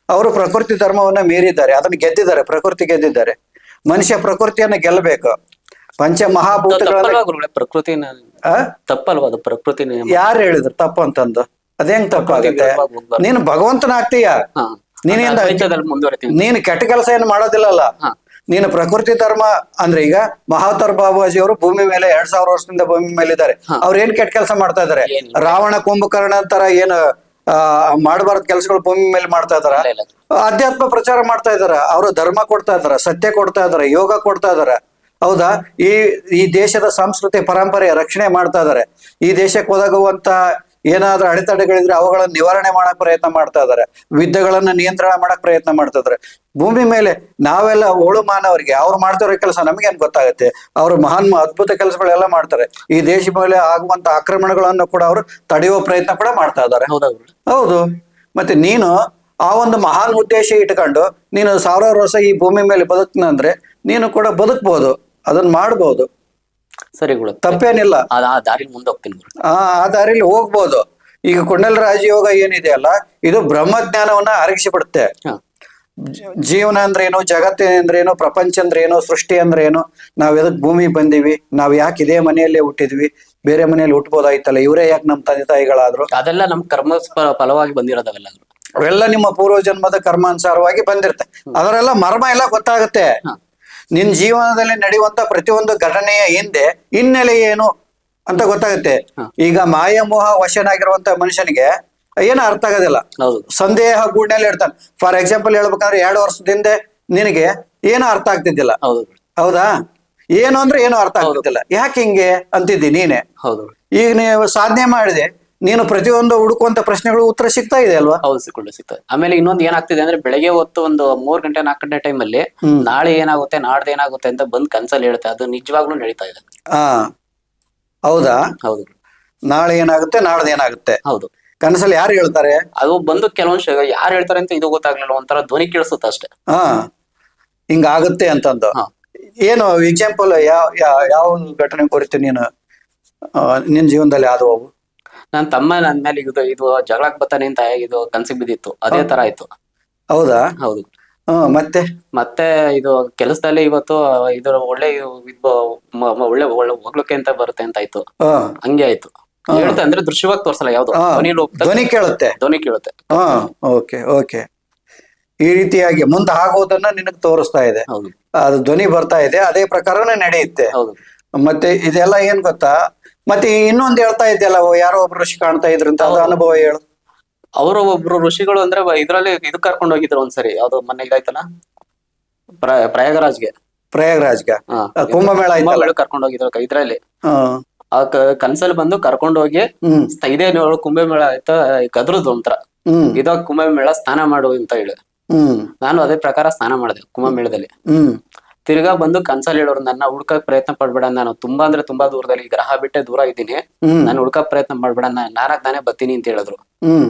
ಅವರು ಪ್ರಕೃತಿ ಧರ್ಮವನ್ನ ಮೀರಿದ್ದಾರೆ, ಅದನ್ನ ಗೆದ್ದಿದ್ದಾರೆ. ಪ್ರಕೃತಿ ಗೆದ್ದಿದ್ದಾರೆ. ಮನುಷ್ಯ ಪ್ರಕೃತಿಯನ್ನ ಗೆಲ್ಲಬೇಕು. ಪಂಚಮಹಾಭೂತಗಳ ಪ್ರಕೃತಿ ತಪ್ಪಲ್ವಾ? ಅದು ಪ್ರಕೃತಿ ಯಾರು ಹೇಳಿದ್ರು ತಪ್ಪು ಅಂತಂದು? ಅದೇಂಗ್ ತಪ್ಪಾಗುತ್ತೆ? ನೀನು ಭಗವಂತನ ಆಗ್ತೀಯ. ನೀನು ಕೆಟ್ಟ ಕೆಲಸ ಏನು ಮಾಡೋದಿಲ್ಲಲ್ಲ. ನೀನು ಪ್ರಕೃತಿ ಧರ್ಮ ಅಂದ್ರೆ ಈಗ ಮಹಾವತಾರ್ ಬಾಬಾಜಿ ಅವರು ಭೂಮಿ ಮೇಲೆ 2000 ವರ್ಷದಿಂದ ಭೂಮಿ ಮೇಲೆ ಇದ್ದಾರೆ. ಅವ್ರು ಏನ್ ಕೆಟ್ಟ ಕೆಲಸ ಮಾಡ್ತಾ ಇದಾರೆ? ರಾವಣ ಕುಂಭಕರ್ಣ ತರ ಏನು ಮಾಡಬಾರ್ದು ಕೆಲಸಗಳು ಭೂಮಿ ಮೇಲೆ ಮಾಡ್ತಾ ಇದಾರ? ಅಧ್ಯಾತ್ಮ ಪ್ರಚಾರ ಮಾಡ್ತಾ ಇದಾರ. ಅವರು ಧರ್ಮ ಕೊಡ್ತಾ ಇದಾರ, ಸತ್ಯ ಕೊಡ್ತಾ ಇದಾರೆ, ಯೋಗ ಕೊಡ್ತಾ ಇದಾರ. ಹೌದಾ? ಈ ದೇಶದ ಸಂಸ್ಕೃತಿ ಪರಂಪರೆಯ ರಕ್ಷಣೆ ಮಾಡ್ತಾ ಇದಾರೆ. ಈ ದೇಶಕ್ಕೆ ಒದಗುವಂತ ಏನಾದ್ರೂ ಅಡೆತಡೆಗಳಿದ್ರೆ ಅವುಗಳನ್ನ ನಿವಾರಣೆ ಮಾಡಕ್ ಪ್ರಯತ್ನ ಮಾಡ್ತಾ ಇದಾರೆ. ಯುದ್ಧಗಳನ್ನ ನಿಯಂತ್ರಣ ಮಾಡಕ್ ಪ್ರಯತ್ನ ಮಾಡ್ತಾ ಇದಾರೆ. ಭೂಮಿ ಮೇಲೆ ನಾವೆಲ್ಲ ಓಳು ಮಾನವರಿಗೆ ಅವ್ರು ಮಾಡ್ತಿರೋ ಕೆಲಸ ನಮ್ಗೇನ್ ಗೊತ್ತಾಗತ್ತೆ? ಅವ್ರು ಮಹಾನ್ ಅದ್ಭುತ ಕೆಲಸಗಳೆಲ್ಲ ಮಾಡ್ತಾರೆ. ಈ ದೇಶ ಮೇಲೆ ಆಗುವಂತ ಆಕ್ರಮಣಗಳನ್ನು ಕೂಡ ಅವರು ತಡೆಯುವ ಪ್ರಯತ್ನ ಕೂಡ ಮಾಡ್ತಾ ಇದಾರೆ. ಹೌದು. ಮತ್ತೆ ನೀನು ಆ ಒಂದು ಮಹಾನ್ ಉದ್ದೇಶ ಇಟ್ಕೊಂಡು ನೀನು 1000 ವರ್ಷ ಈ ಭೂಮಿ ಮೇಲೆ ಬದುಕ್ತಂದ್ರೆ ನೀನು ಕೂಡ ಬದುಕ್ಬೋದು, ಅದನ್ನ ಮಾಡ್ಬೋದು. ಸರಿ, ತಪ್ಪೇನಿಲ್ಲ. ಆ ದಾರಿಲಿ ಹೋಗ್ಬೋದು. ಈಗ ಕುಂಡಲ ರಾಜಯೋಗ ಏನಿದೆ ಅಲ್ಲ, ಇದು ಬ್ರಹ್ಮಜ್ಞಾನವನ್ನ ಅರಗಿಸಿ ಬಿಡುತ್ತೆ. ಜೀವನ ಅಂದ್ರೆ ಏನು, ಜಗತ್ತು ಅಂದ್ರೆ ಏನು, ಪ್ರಪಂಚ ಅಂದ್ರೆ ಏನು, ಸೃಷ್ಟಿ ಅಂದ್ರೆ ಏನು, ನಾವ್ ಎದಕ್ ಭೂಮಿಗೆ ಬಂದಿವಿ, ನಾವ್ ಯಾಕೆ ಇದೇ ಮನೆಯಲ್ಲೇ ಹುಟ್ಟಿದ್ವಿ, ಬೇರೆ ಮನೆಯಲ್ಲಿ ಹುಟ್ಬೋದಾಯ್ತಲ್ಲ, ಇವರೇ ಯಾಕೆ ನಮ್ಮ ತಂದೆ ತಾಯಿಗಳಾದ್ರು, ಅದೆಲ್ಲ ನಮ್ ಕರ್ಮ ಫಲವಾಗಿ ಬಂದಿರೋದವೆಲ್ಲ. ಅವೆಲ್ಲ ನಿಮ್ಮ ಪೂರ್ವ ಜನ್ಮದ ಕರ್ಮಾನುಸಾರವಾಗಿ ಬಂದಿರುತ್ತೆ. ಅದರೆಲ್ಲ ಮರ್ಮ ಎಲ್ಲ ಗೊತ್ತಾಗುತ್ತೆ. ನಿನ್ ಜೀವನದಲ್ಲಿ ನಡೆಯುವಂತ ಪ್ರತಿಯೊಂದು ಘಟನೆಯ ಹಿಂದೆ ಹಿನ್ನೆಲೆ ಏನು ಅಂತ ಗೊತ್ತಾಗುತ್ತೆ. ಈಗ ಮಾಯಮೋಹ ವಶನಾಗಿರುವಂತ ಮನುಷ್ಯನಿಗೆ ಏನು ಅರ್ಥ ಆಗೋದಿಲ್ಲ, ಹೌದು ಸಂದೇಹ ಗೂಡ್ನಲ್ಲಿ ಇರ್ತಾನೆ. ಫಾರ್ ಎಕ್ಸಾಂಪಲ್ ಹೇಳ್ಬೇಕಂದ್ರೆ 2 ವರ್ಷದಿಂದ ನಿನಗೆ ಏನು ಅರ್ಥ ಆಗ್ತಿದ್ದಿಲ್ಲ, ಹೌದು ಹೌದಾ? ಏನು ಅಂದ್ರೆ ಏನು ಅರ್ಥ ಆಗ್ತಿದ್ದಿಲ್ಲ, ಯಾಕೆ ಹಿಂಗೆ ಅಂತಿದ್ದಿ ನೀನೆ. ಹೌದು ಈಗ ನೀವು ಸಾಧನೆ ಮಾಡಿದೆ, ನೀನು ಪ್ರತಿಯೊಂದು ಹುಡುಕುವಂತ ಪ್ರಶ್ನೆಗಳು ಉತ್ತರ ಸಿಗ್ತಾ ಇದೆ ಅಲ್ವಾ? ಹೌದು ಸಿಗ್ತದೆ. ಆಮೇಲೆ ಇನ್ನೊಂದು ಏನಾಗ್ತಿದೆ ಅಂದ್ರೆ ಬೆಳಗ್ಗೆ ಹೊತ್ತು ಒಂದು 3 ಗಂಟೆ 4 ಗಂಟೆ ಟೈಮ್ ಅಲ್ಲಿ ನಾಳೆ ಏನಾಗುತ್ತೆ ನಾಡ್ದು ಏನಾಗುತ್ತೆ ಅಂತ ಬಂದ್ ಕನ್ಸಲ್ಲಿ ಹೇಳುತ್ತೆ. ಅದು ನಿಜವಾಗ್ಲೂ ನಡೀತಾ ಇದೆ. ಹಾ, ಹೌದಾ? ಹೌದು. ನಾಳೆ ಏನಾಗುತ್ತೆ, ನಾಡ್ದು ಏನಾಗುತ್ತೆ ಹೌದು. ಕನಸಲ್ಲಿ ಯಾರು ಹೇಳ್ತಾರೆ? ಅದು ಬಂದು ಕೆಲವೊಂದು ಯಾರು ಹೇಳ್ತಾರೆ ಅಂತ ಇದು ಗೊತ್ತಾಗ್ಲಿಲ್ಲ, ಒಂಥರ ಧ್ವನಿ ಕೇಳಿಸುತ್ತೆ ಅಷ್ಟೇ. ಹಾ, ಹಿಂಗಾಗುತ್ತೆ ಅಂತಂದು. ಏನು ಎಕ್ಸಾಂಪಲ್, ಯಾವ ಘಟನೆ ಕುರಿತು ನೀನು ನಿನ್ ಜೀವನದಲ್ಲಿ ಆದವು? ನನ್ ತಮ್ಮ ನನ್ ಮೇಲೆ ಇದು ಜಗಳಕ್ ಬರ್ತಾನೆ ಅಂತ ಇದು ಕನ್ಸಿಗೆ ಬಿದ್ದಿತ್ತು, ಅದೇ ತರ ಆಯ್ತು. ಹೌದಾ? ಹೌದು. ಮತ್ತೆ ಇದು ಕೆಲಸದಲ್ಲಿ ಇವತ್ತು ಇದರ ಒಳ್ಳೆ ಒಳ್ಳೆ ಹೊಗ್ಲಿಕ್ಕೆ ಅಂತ ಬರುತ್ತೆ ಅಂತ ಆಯ್ತು. ಹಂಗೆ ಆಯ್ತು. ಹೇಳ್ತಾ ಅಂದ್ರೆ ದೃಶ್ಯವಾಗಿ ತೋರ್ಸಲ್ಲ, ಯಾವ್ದು ಧ್ವನಿ ಕೇಳುತ್ತೆ. ಧ್ವನಿ ಕೇಳುತ್ತೆ. Okay okay. ಈ ರೀತಿಯಾಗಿ ಮುಂದೆ ಆಗೋದನ್ನ ನಿನಗ್ ತೋರಿಸ್ತಾ ಇದೆ. ಹೌದು. ಅದು ಧ್ವನಿ ಬರ್ತಾ ಇದೆ, ಅದೇ ಪ್ರಕಾರನೇ ನಡೆಯುತ್ತೆ. ಹೌದು. ಮತ್ತೆ ಇದೆಲ್ಲ ಏನ್ ಗೊತ್ತಾ, ಮತ್ತೆ ಇನ್ನೊಂದು ಹೇಳ್ತಾ ಇದೆಯಲ್ಲ, ಯಾರೋ ಒಬ್ರು ಋಷಿ ಕಾಣ್ತಾ ಇದ್ರು ಅಂತ, ಅದು ಅನುಭವ ಹೇಳು. ಅವರು ಒಬ್ರು ಋಷಿಗಳು ಅಂದ್ರೆ ಇದ್ರಲ್ಲಿ ಇದು ಕರ್ಕೊಂಡು ಹೋಗಿದ್ರು ಒಂದ್ಸರಿ, ಯಾವ್ದು ಮೊನ್ನೆ ಇದಾಯ್ತಲ್ಲ ಪ್ರಯಾಗರಾಜ್ಗೆ. ಪ್ರಯಾಗರಾಜ್ಗೆ ಕುಂಭಮೇಳ ಕರ್ಕೊಂಡು ಹೋಗಿದ್ರು ಇದ್ರಲ್ಲಿ. ಆ ಕನ್ಸಲ್ಲಿ ಬಂದು ಕರ್ಕೊಂಡು ಹೋಗಿ ಇದೇ ಕುಂಭಮೇಳ ಆಯ್ತಾ ಕದ್ರದ್ದು ಒಂಥರ, ಇದಾಗ ಕುಂಭಮೇಳ ಸ್ನಾನ ಮಾಡು ಅಂತ ಹೇಳಿ ನಾನು ಅದೇ ಪ್ರಕಾರ ಸ್ನಾನ ಮಾಡಿದೆ ಕುಂಭಮೇಳದಲ್ಲಿ. ತಿರ್ಗಾ ಬಂದು ಕನ್ಸಲ್ಲಿ ಹೇಳೋರು, ನನ್ನ ಹುಡ್ಕಕ್ ಪ್ರಯತ್ನ ಪಡ್ಬೇಡ, ನಾನು ತುಂಬಾ ಅಂದ್ರೆ ತುಂಬಾ ದೂರದಲ್ಲಿ ಗ್ರಹ ಬಿಟ್ಟೆ ದೂರ ಇದ್ದೀನಿ, ನಾನು ಹುಡ್ಕಕ್ ಪ್ರಯತ್ನ ಮಾಡ್ಬೇಡ, ನಾನೇ ಬರ್ತೀನಿ ಅಂತ ಹೇಳಿದ್ರು.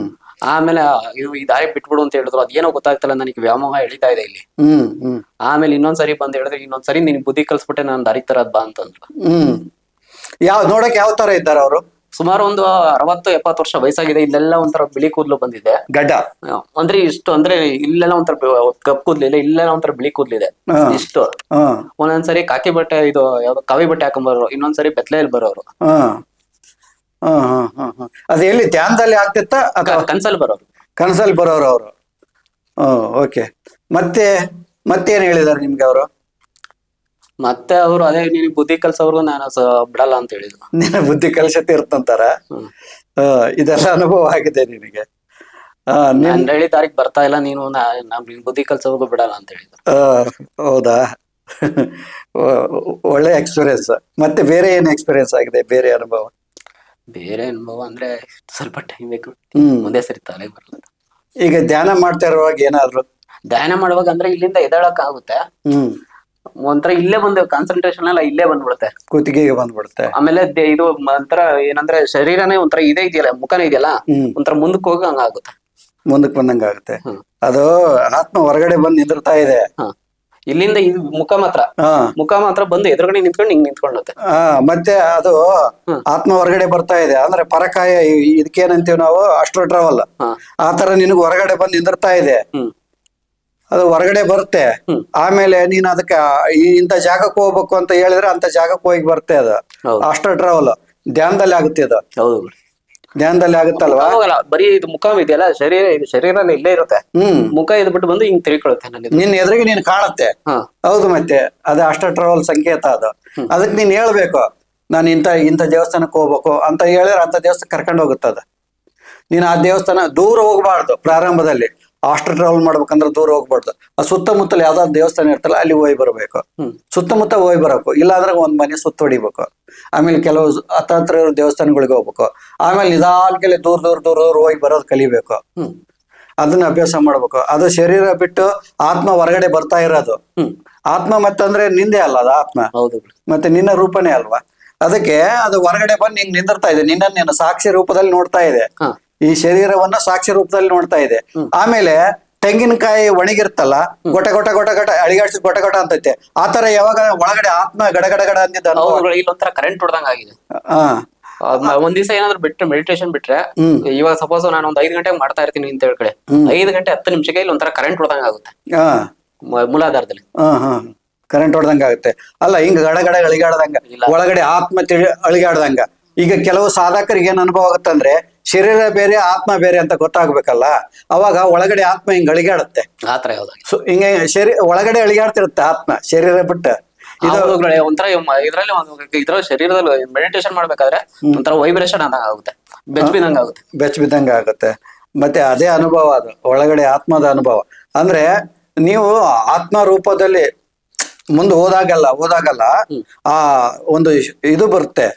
ಆಮೇಲೆ ಈ ದಾರಿ ಬಿಟ್ಬಿಡು ಅಂತ ಹೇಳಿದ್ರು. ಅದೇನೋ ಗೊತ್ತಾಗ್ತಲ್ಲ, ನನಗೆ ವ್ಯಾಮೋಹ ಎಳಿತಾ ಇದೆ ಇಲ್ಲಿ. ಆಮೇಲೆ ಇನ್ನೊಂದ್ಸರಿ ಬಂದ್ ಹೇಳಿದ್ರೆ, ಇನ್ನೊಂದ್ಸರಿ ನಿನ್ ಬುದ್ಧಿ ಕಲ್ಸ್ಬಿಟ್ಟೆ ನಾನ್ ದಾರಿ ತರದ್ ಬಾ ಅಂತಂದ್ರು. ನೋಡಕ್ ಯಾವ ತರ ಇದ್ದಾರೆ ಅವರು? ಸುಮಾರು ಒಂದು 60-70 ವರ್ಷ ವಯಸ್ಸಾಗಿದೆ. ಇಲ್ಲೆಲ್ಲ ಒಂಥರ ಬಿಳಿ ಕೂದ್ಲು ಬಂದಿದೆ, ಗಡ್ಡ ಅಂದ್ರೆ ಇಷ್ಟು, ಅಂದ್ರೆ ಇಲ್ಲೆಲ್ಲ ಒಂಥರ ಕಪ್ಪು ಕೂದ್ಲಿದೆ, ಇಲ್ಲೆಲ್ಲ ಒಂಥರ ಬಿಳಿ ಕೂದ್ಲಿದೆ ಇಷ್ಟು. ಒಂದೊಂದ್ಸರಿ ಕಾಕಿ ಬಟ್ಟೆ, ಇದು ಯಾವ್ದು ಕಾವಿ ಬಟ್ಟೆ ಹಾಕೊಂಡ್ಬರೋರು, ಇನ್ನೊಂದ್ಸರಿ ಬೆತ್ತಲೆಯಲ್ಲಿ ಬರೋರು. ಅದು ಎಲ್ಲಿ ಧ್ಯಾನದಲ್ಲಿ ಆಗ್ತಿತ್ತ ಅಥವಾ ಕನ್ಸಲ್ಲಿ ಬರೋರು? ಕನಸಲ್ಲಿ ಬರೋರು ಅವರು. ಓಕೆ. ಮತ್ತೇನ್ ಹೇಳಿದಾರೆ ನಿಮ್ಗೆ ಅವರು? ಮತ್ತೆ ಅವರು ಅದೇ ನೀನ್ ಬುದ್ಧಿ ಕಲ್ಸೋರ್ಗು ನಾನು ಬಿಡಲ್ಲ ಅಂತ ಹೇಳಿದ್ರು. ನಿನ್ನ ಬುದ್ಧಿ ಕಲ್ಸತಿ ಇರ್ತಂತಾರ. ಇದೆಲ್ಲ ಅನುಭವ ಆಗಿದೆ ನಿನಗೆ? ನಾನು ಹೇಳಿ ದಾರಿಗೆ ಬರ್ತಾ ಇಲ್ಲ ನೀನು, ನಿನ್ ಬುದ್ಧಿ ಕಲ್ಸೋರ್ಗು ಬಿಡಲ್ಲ ಅಂತ ಹೇಳಿದ್ರು. ಹೌದಾ? ಒಳ್ಳೆ ಎಕ್ಸ್ಪೀರಿಯನ್ಸ್. ಮತ್ತೆ ಬೇರೆ ಏನ್ ಎಕ್ಸ್ಪೀರಿಯನ್ಸ್ ಆಗಿದೆ, ಬೇರೆ ಅನುಭವ? ಬೇರೆ ಅನುಭವ ಅಂದ್ರೆ ಸ್ವಲ್ಪ ಟೈಮ್ ಬೇಕು, ಮುಂದೆ ಸರಿ ತಲೆಗೆ ಬರಲ್ಲ. ಈಗ ಧ್ಯಾನ ಮಾಡ್ತಾ ಇರುವಾಗ ಏನಾದ್ರು? ಧ್ಯಾನ ಮಾಡುವಾಗ ಅಂದ್ರೆ ಇಲ್ಲಿಂದ ಎದ್ದೇಳಕ್ ಆಗುತ್ತೆ, ಒಂಥರ ಇಲ್ಲೇ ಬಂದು ಕಾನ್ಸಂಟ್ರೇಷನ್ ಎಲ್ಲ ಇಲ್ಲೇ ಬಂದ್ಬಿಡುತ್ತೆ, ಕುತ್ತಿಗೆಗೆ ಬಂದ್ಬಿಡುತ್ತೆ. ಆಮೇಲೆ ಇದು ಒಂಥರ ಏನಂದ್ರೆ ಶರೀರನೇ ಒಂಥರ ಇದೇ ಇದೆಯಲ್ಲ, ಮುಖನೇ ಇದೆಯಲ್ಲ, ಒಂಥರ ಮುಂದಕ್ಕೆ ಹೋಗಿ ಹಂಗಾಗುತ್ತೆ, ಮುಂದಕ್ಕೆ ಬಂದಂಗ ಆಗುತ್ತೆ. ಅದು ಆತ್ಮ ಹೊರಗಡೆ ಬಂದು ನಿಂದಿರ್ತಾ ಇದೆ. ಇಲ್ಲಿಂದ ಇದು ಮುಖ ಮಾತ್ರ ಬಂದು ಎದುರುಗಡೆ ನಿಂತ್ಕೊಂಡು ಹಿಂಗ್ ನಿಂತ್ಕೊಳ್ಳುತ್ತೆ. ಮತ್ತೆ ಅದು ಆತ್ಮ ಹೊರಗಡೆ ಬರ್ತಾ ಇದೆ ಅಂದ್ರೆ ಪರಕಾಯ, ಇದಕ್ಕೇನಂತೀವಿ ನಾವು, ಅಸ್ಟ್ರೋ ಟ್ರಾವೆಲ್. ಆತರ ನಿನಗೆ ಹೊರಗಡೆ ಬಂದು ನಿಂದಿರ್ತಾ ಇದೆ. ಅದು ಹೊರಗಡೆ ಬರುತ್ತೆ. ಆಮೇಲೆ ನೀನ್ ಅದಕ್ಕೆ ಇಂಥ ಜಾಗಕ್ಕೆ ಹೋಗ್ಬೇಕು ಅಂತ ಹೇಳಿದ್ರೆ ಅಂತ ಜಾಗಕ್ಕೆ ಹೋಗಿ ಬರುತ್ತೆ. ಅದು ಅಸ್ಟ್ರೋ ಟ್ರಾವೆಲ್ ಧ್ಯಾನದಲ್ಲಿ ಆಗುತ್ತೆ. ಅದು ಧ್ಯಾನದಲ್ಲಿ ಆಗುತ್ತಲ್ವಾ? ಬರೀ ಇದು ಮುಖ ಇದೆಯಲ್ಲ, ಶರೀರ ಇಲ್ಲೇ ಇರುತ್ತೆ, ಮುಖ ಇದ್ಬಿಟ್ಟು ಬಂದು ಹಿಂಗ್ ತಿಳ್ಕೊಳುತ್ತೆ, ನಿನ್ ಎದುರಿಗೆ ನೀನ್ ಕಾಣುತ್ತೆ. ಹೌದು, ಮತ್ತೆ ಅದು ಅಸ್ಟ್ರೋ ಟ್ರಾವೆಲ್ ಸಂಕೇತ. ಅದು ಅದಕ್ಕೆ ನೀನ್ ಹೇಳ್ಬೇಕು, ನಾನು ಇಂಥ ದೇವಸ್ಥಾನಕ್ಕೆ ಹೋಗ್ಬೇಕು ಅಂತ ಹೇಳಿದ್ರೆ ಅಂತ ದೇವಸ್ಥಾನ ಕರ್ಕೊಂಡು ಹೋಗುತ್ತದ. ನೀನ್ ಆ ದೇವಸ್ಥಾನ ದೂರ ಹೋಗ್ಬಾರ್ದು. ಪ್ರಾರಂಭದಲ್ಲಿ ಅಸ್ಟ್ರೋ ಟ್ರಾವೆಲ್ ಮಾಡ್ಬೇಕಂದ್ರೆ ದೂರ ಹೋಗ್ಬಾರ್ದು. ಆ ಸುತ್ತಮುತ್ತಲು ಯಾವ್ದಾದ್ರು ದೇವಸ್ಥಾನ ಇರ್ತಲ್ಲ, ಅಲ್ಲಿ ಹೋಗಿ ಬರ್ಬೇಕು. ಸುತ್ತಮುತ್ತ ಹೋಗಿ ಬರಬೇಕು, ಇಲ್ಲಾಂದ್ರೆ ಒಂದ್ ಮನೆ ಸುತ್ತ ಹೊಡಿಬೇಕು. ಆಮೇಲೆ ಕೆಲವು ಹತ್ರ ದೇವಸ್ಥಾನಗಳಿಗೆ ಹೋಗ್ಬೇಕು. ಆಮೇಲೆ ನಿಧಾನಕ್ಕೆ ದೂರ ಹೋಗಿ ಬರೋದು ಕಲಿಬೇಕು. ಅದನ್ನ ಅಭ್ಯಾಸ ಮಾಡ್ಬೇಕು. ಅದು ಶರೀರ ಬಿಟ್ಟು ಆತ್ಮ ಹೊರಗಡೆ ಬರ್ತಾ ಇರೋದು. ಆತ್ಮ ಮತ್ತಂದ್ರೆ ನಿಂದೆ ಅಲ್ಲ, ಅದು ಆತ್ಮ ಮತ್ತೆ ನಿನ್ನ ರೂಪನೇ ಅಲ್ವಾ? ಅದಕ್ಕೆ ಅದು ಹೊರಗಡೆ ಬಂದು ಹಿಂಗ್ ನಿಂದಿರ್ತಾ ಇದೆ, ನಿನ್ನ ಸಾಕ್ಷಿ ರೂಪದಲ್ಲಿ ನೋಡ್ತಾ ಇದೆ. ಈ ಶರೀರವನ್ನ ಸಾಕ್ಷಿ ರೂಪದಲ್ಲಿ ನೋಡ್ತಾ ಇದೆ. ಆಮೇಲೆ ತೆಂಗಿನಕಾಯಿ ಒಣಗಿರ್ತಲ್ಲ, ಗೊಟ ಅಳಿಗಾಡ್ಸಿ ಗೊಟ ಅಂತೈತೆ. ಆತರ ಯಾವಾಗ ಒಳಗಡೆ ಆತ್ಮ ಗಡಗಡ ಅಂದಿದ್ದ ಇಲ್ಲೊಂಥರ ಕರೆಂಟ್ ಹೊಡೆದಂಗ ಆಗಿದೆ. ಒಂದ್ ದಿವಸ ಏನಾದ್ರು ಬಿಟ್ರೆ ಮೆಡಿಟೇಷನ್ ಬಿಟ್ರೆ, ಹ್ಮ್. ಇವಾಗ ಸಪೋಸ್ ನಾನು ಒಂದ್ 5 ಗಂಟೆಗೆ ಮಾಡ್ತಾ ಇರ್ತೀನಿ ಅಂತ ಹೇಳ್ಕಡೆ, 5 ಗಂಟೆ 10 ನಿಮಿಷಕ್ಕೆ ಇಲ್ಲಿ ಒಂಥರ ಕರೆಂಟ್ ಹೊಡೆದಂಗ ಆಗುತ್ತೆ ಹಾ ಮೂಲಾಧಾರದಲ್ಲಿ. ಹಾ ಕರೆಂಟ್ ಹೊಡೆದಂಗ ಆಗುತ್ತೆ. ಅಲ್ಲ ಹಿಂಗ ಗಡಗಡ ಅಳಿಗಾಡ್ದಂಗ, ಇಲ್ಲ. ಒಳಗಡೆ ಆತ್ಮ ಅಳಿಗಾಡ್ದಂಗ. ಈಗ ಕೆಲವು ಸಾಧಕರಿಗೆ ಏನ್ ಅನುಭವ ಆಗುತ್ತಂದ್ರೆ ಶರೀರ ಬೇರೆ ಆತ್ಮ ಬೇರೆ ಅಂತ ಗೊತ್ತಾಗ್ಬೇಕಲ್ಲ, ಅವಾಗ ಒಳಗಡೆ ಆತ್ಮ ಹಿಂಗ್ ಅಳಿಗಾಡುತ್ತೆ. ಆತರ ಯಾವ್ದಾಗಿ ಸೊ ಹಿಂಗೆ ಒಳಗಡೆ ಅಳಿಗಾಡ್ತಿರುತ್ತೆ ಆತ್ಮ, ಶರೀರ ಬಿಟ್ಟು. ಇದು ಒಂಥರ ಇದ್ರಲ್ಲಿ ಶರೀರದಲ್ಲಿ ಮೆಡಿಟೇಷನ್ ಮಾಡ್ಬೇಕಾದ್ರೆ ಒಂಥರ ವೈಬ್ರೇಷನ್ ಆದಂಗ ಆಗುತ್ತೆ, ಬೆಚ್ಚಬಿದಂಗ ಆಗುತ್ತೆ. ಬೆಚ್ಚ ಬಿದ್ದಂಗ ಆಗುತ್ತೆ. ಮತ್ತೆ ಅದೇ ಅನುಭವ, ಅದು ಒಳಗಡೆ ಆತ್ಮದ ಅನುಭವ. ಅಂದ್ರೆ ನೀವು ಆತ್ಮ ರೂಪದಲ್ಲಿ ಮುಂದೆ ಹೋದಾಗಲ್ಲ ಆ ಒಂದು ಇದು ಬರುತ್ತೆ,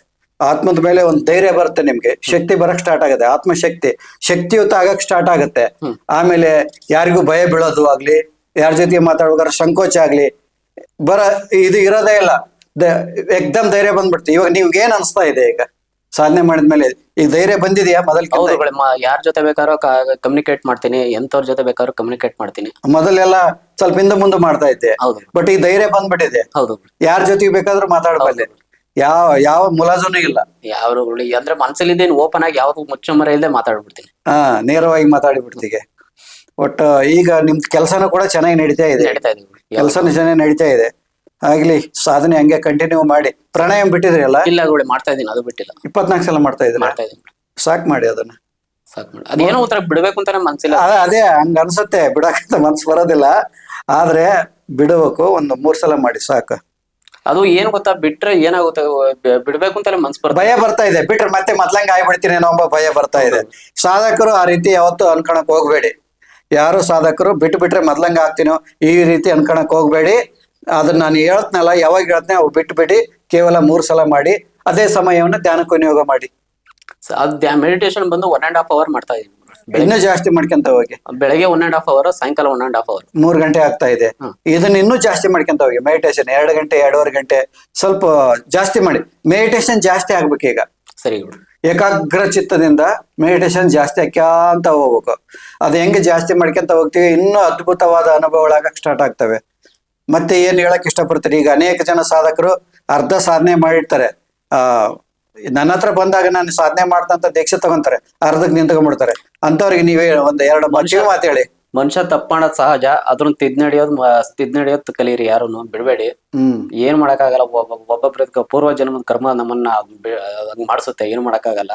ಆತ್ಮದ ಮೇಲೆ ಒಂದು ಧೈರ್ಯ ಬರುತ್ತೆ, ನಿಮ್ಗೆ ಶಕ್ತಿ ಬರಕ್ ಸ್ಟಾರ್ಟ್ ಆಗುತ್ತೆ, ಶಕ್ತಿಯುತ ಆಗಕ್ ಸ್ಟಾರ್ಟ್ ಆಗುತ್ತೆ. ಆಮೇಲೆ ಯಾರಿಗೂ ಭಯ ಬೀಳೋದು ಆಗ್ಲಿ, ಯಾರ ಜೊತೆ ಮಾತಾಡ್ಬೇಕಾದ್ರೆ ಸಂಕೋಚ ಆಗ್ಲಿ ಇದು ಇರೋದೇ ಇಲ್ಲ. ಏಕ್ದಮ್ ಧೈರ್ಯ ಬಂದ್ಬಿಡ್ತೀವಿ. ಇವಾಗ ನಿಮ್ಗೆ ಏನ್ ಅನ್ಸ್ತಾ ಇದೆ ಈಗ ಸಾಧನೆ ಮಾಡಿದ್ಮೇಲೆ? ಈಗ ಧೈರ್ಯ ಬಂದಿದ್ಯಾ? ಯಾರ ಜೊತೆ ಬೇಕಾದ್ರೂ ಕಮ್ಯುನಿಕೇಟ್ ಮಾಡ್ತೀನಿ, ಎಂತವ್ರ ಜೊತೆ ಬೇಕಾದ್ರೂ ಕಮ್ಯುನಿಕೇಟ್ ಮಾಡ್ತೀನಿ. ಮೊದಲೆಲ್ಲ ಸ್ವಲ್ಪ ಹಿಂದೆ ಮುಂದೆ ಮಾಡ್ತಾ ಇದ್ದೆ, ಹೌದು. ಬಟ್ ಈಗ ಧೈರ್ಯ ಬಂದ್ಬಿಟ್ಟಿದೆ. ಹೌದು. ಯಾರ ಜೊತೆಗೆ ಬೇಕಾದ್ರೂ ಮಾತಾಡಬಲ್ಲೆ, ಯಾವ ಮುಲಾಜುನು ಇಲ್ಲ. ಅಂದ್ರೆ ಮನ್ಸಲ್ಲಿದ್ದೇನು ಓಪನ್ ಆಗಿ ಯಾವ್ದು ಮುಚ್ಚಮರ ಇಲ್ಲದೆ ಮಾತಾಡ್ಬಿಡ್ತೀನಿ. ನೇರವಾಗಿ ಮಾತಾಡಿಬಿಡ್ತೀಗೆ. ಒಟ್ಟು ಈಗ ನಿಮ್ದು ಕೆಲಸನೂ ಕೂಡ ಚೆನ್ನಾಗಿ ನಡೀತಾ ಇದೆ. ಕೆಲಸನೂ ಚೆನ್ನಾಗಿ ನಡೀತಾ ಇದೆ. ಆಗ್ಲಿ, ಸಾಧನೆ ಹಂಗೆ ಕಂಟಿನ್ಯೂ ಮಾಡಿ. ಪ್ರಾಣಾಯಾಮ ಬಿಟ್ಟಿದ್ರಿ ಅಲ್ಲ? ಇಲ್ಲ ಮಾಡ್ತಾ ಇದೀನಿ, ಅದು ಬಿಟ್ಟಿಲ್ಲ. 24 ಸಲ ಮಾಡ್ತಾ ಇದೀನಿ. ಸಾಕ್ ಮಾಡಿ ಅದನ್ನ, ಸಾಕ್ ಮಾಡಿ. ಅದೇನೋ ಒಂಥರ ಬಿಡ್ಬೇಕು ಅಂತಾನೆ ಮನ್ಸಿಲ್ಲ. ಅದೇ ಹಂಗ ಅನ್ಸುತ್ತೆ, ಬಿಡಕಂತ ಮನ್ಸು ಬರೋದಿಲ್ಲ. ಆದ್ರೆ ಬಿಡಬೇಕು, ಒಂದು 3 ಸಲ ಮಾಡಿ ಸಾಕು. ಅದು ಏನ್ ಗೊತ್ತಾ, ಬಿಟ್ರೆ ಏನಾಗುತ್ತೆ, ಬಿಡ್ಬೇಕು ಅಂತಾನೆ ಮನ್ಸು ಬರುತ್ತೆ. ಭಯ ಬರ್ತಾ ಇದೆ, ಬಿಟ್ರೆ ಮತ್ತೆ ಮೊದ್ಲಂಗ ಆಗ್ಬಿಡ್ತೀನಿ ಅನ್ನೋ ಭಯ ಬರ್ತಾ ಇದೆ. ಸಾಧಕರು ಆ ರೀತಿ ಯಾವತ್ತೂ ಅನ್ಕೊಳಕ್ ಹೋಗ್ಬೇಡಿ. ಯಾರು ಸಾಧಕರು ಬಿಟ್ರೆ ಮೊದ್ಲಂಗ ಆಗ್ತೀನೋ ಈ ರೀತಿ ಅನ್ಕೊಳಕ್ ಹೋಗ್ಬೇಡಿ. ಅದನ್ನ ನಾನು ಹೇಳ್ತನಲ್ಲ, ಯಾವಾಗ ಹೇಳ್ತೇನೆ ಅವು ಬಿಟ್ಬಿಡಿ. ಕೇವಲ 3 ಸಲ ಮಾಡಿ. ಅದೇ ಸಮಯವನ್ನು ಧ್ಯಾನಕ್ಕೆ ವಿನಿಯೋಗ ಮಾಡಿ. ಮೆಡಿಟೇಷನ್ ಬಂದು 1.5 hour ಮಾಡ್ತಾ ಇದೀನಿ. ಇನ್ನೂ ಜಾಸ್ತಿ ಮಾಡ್ಕೊಂತ ಹೋಗಿ. ಬೆಳಗ್ಗೆ 1.5 hour, ಸಾಯಂಕಾಲ 1.5 hour, 3 ಗಂಟೆ ಆಗ್ತಾ ಇದೆ. ಇದನ್ನ ಇನ್ನೂ ಜಾಸ್ತಿ ಮಾಡ್ಕೊಂತ ಹೋಗಿ. ಮೆಡಿಟೇಷನ್ 2 ಗಂಟೆ 2.5 ಗಂಟೆ ಸ್ವಲ್ಪ ಜಾಸ್ತಿ ಮಾಡಿ. ಮೆಡಿಟೇಷನ್ ಜಾಸ್ತಿ ಆಗ್ಬೇಕೀಗ. ಸರಿ. ಏಕಾಗ್ರ ಚಿತ್ತದಿಂದ ಮೆಡಿಟೇಷನ್ ಜಾಸ್ತಿ ಆಕ್ಯಾಂತ ಹೋಗ್ಬೇಕು. ಅದು ಹೆಂಗೆ ಜಾಸ್ತಿ ಮಾಡ್ಕೊಂತ ಹೋಗ್ತೀವಿ, ಇನ್ನೂ ಅದ್ಭುತವಾದ ಅನುಭವಗಳಾಗಕ್ ಸ್ಟಾರ್ಟ್ ಆಗ್ತವೆ. ಮತ್ತೆ ಏನ್ ಹೇಳಕ್ ಇಷ್ಟಪಡ್ತೀರಿ? ಈಗ ಅನೇಕ ಜನ ಸಾಧಕರು ಅರ್ಧ ಸಾಧನೆ ಮಾಡಿರ್ತಾರೆ. ನನ್ನ ಹತ್ರ ಬಂದಾಗ ನಾನು ಸಾಧನೆ ಮಾಡ್ತಂತ ದೀಕ್ಷೆ ತಗೊಂತಾರೆ, ಅರ್ಧಕ್ಕೆ ನಿಂತ್ಕೊಂಡ್ಬಿಡ್ತಾರೆ. ಅಂತವ್ರಿಗೆ ನೀವೇ ಒಂದು 2 ಮಾತು ಹೇಳಿ. ಮನುಷ್ಯ ತಪ್ಪು ಮಾಡೋದ್ ಸಹಜ, ಅದ್ರನ್ನ ತಿದ್ ನಡೆಯೋದ್ ಕಲೀರಿ, ಯಾರುನು ಬಿಡ್ಬೇಡಿ. ಏನ್ ಮಾಡಕ್ಕಾಗಲ್ಲ, ಒಬ್ಬೊಬ್ಬರ ಪೂರ್ವ ಜನ್ಮದ ಕರ್ಮ ನಮ್ಮನ್ನ ಮಾಡಿಸುತ್ತೆ, ಏನ್ ಮಾಡಕ್ಕಾಗಲ್ಲ.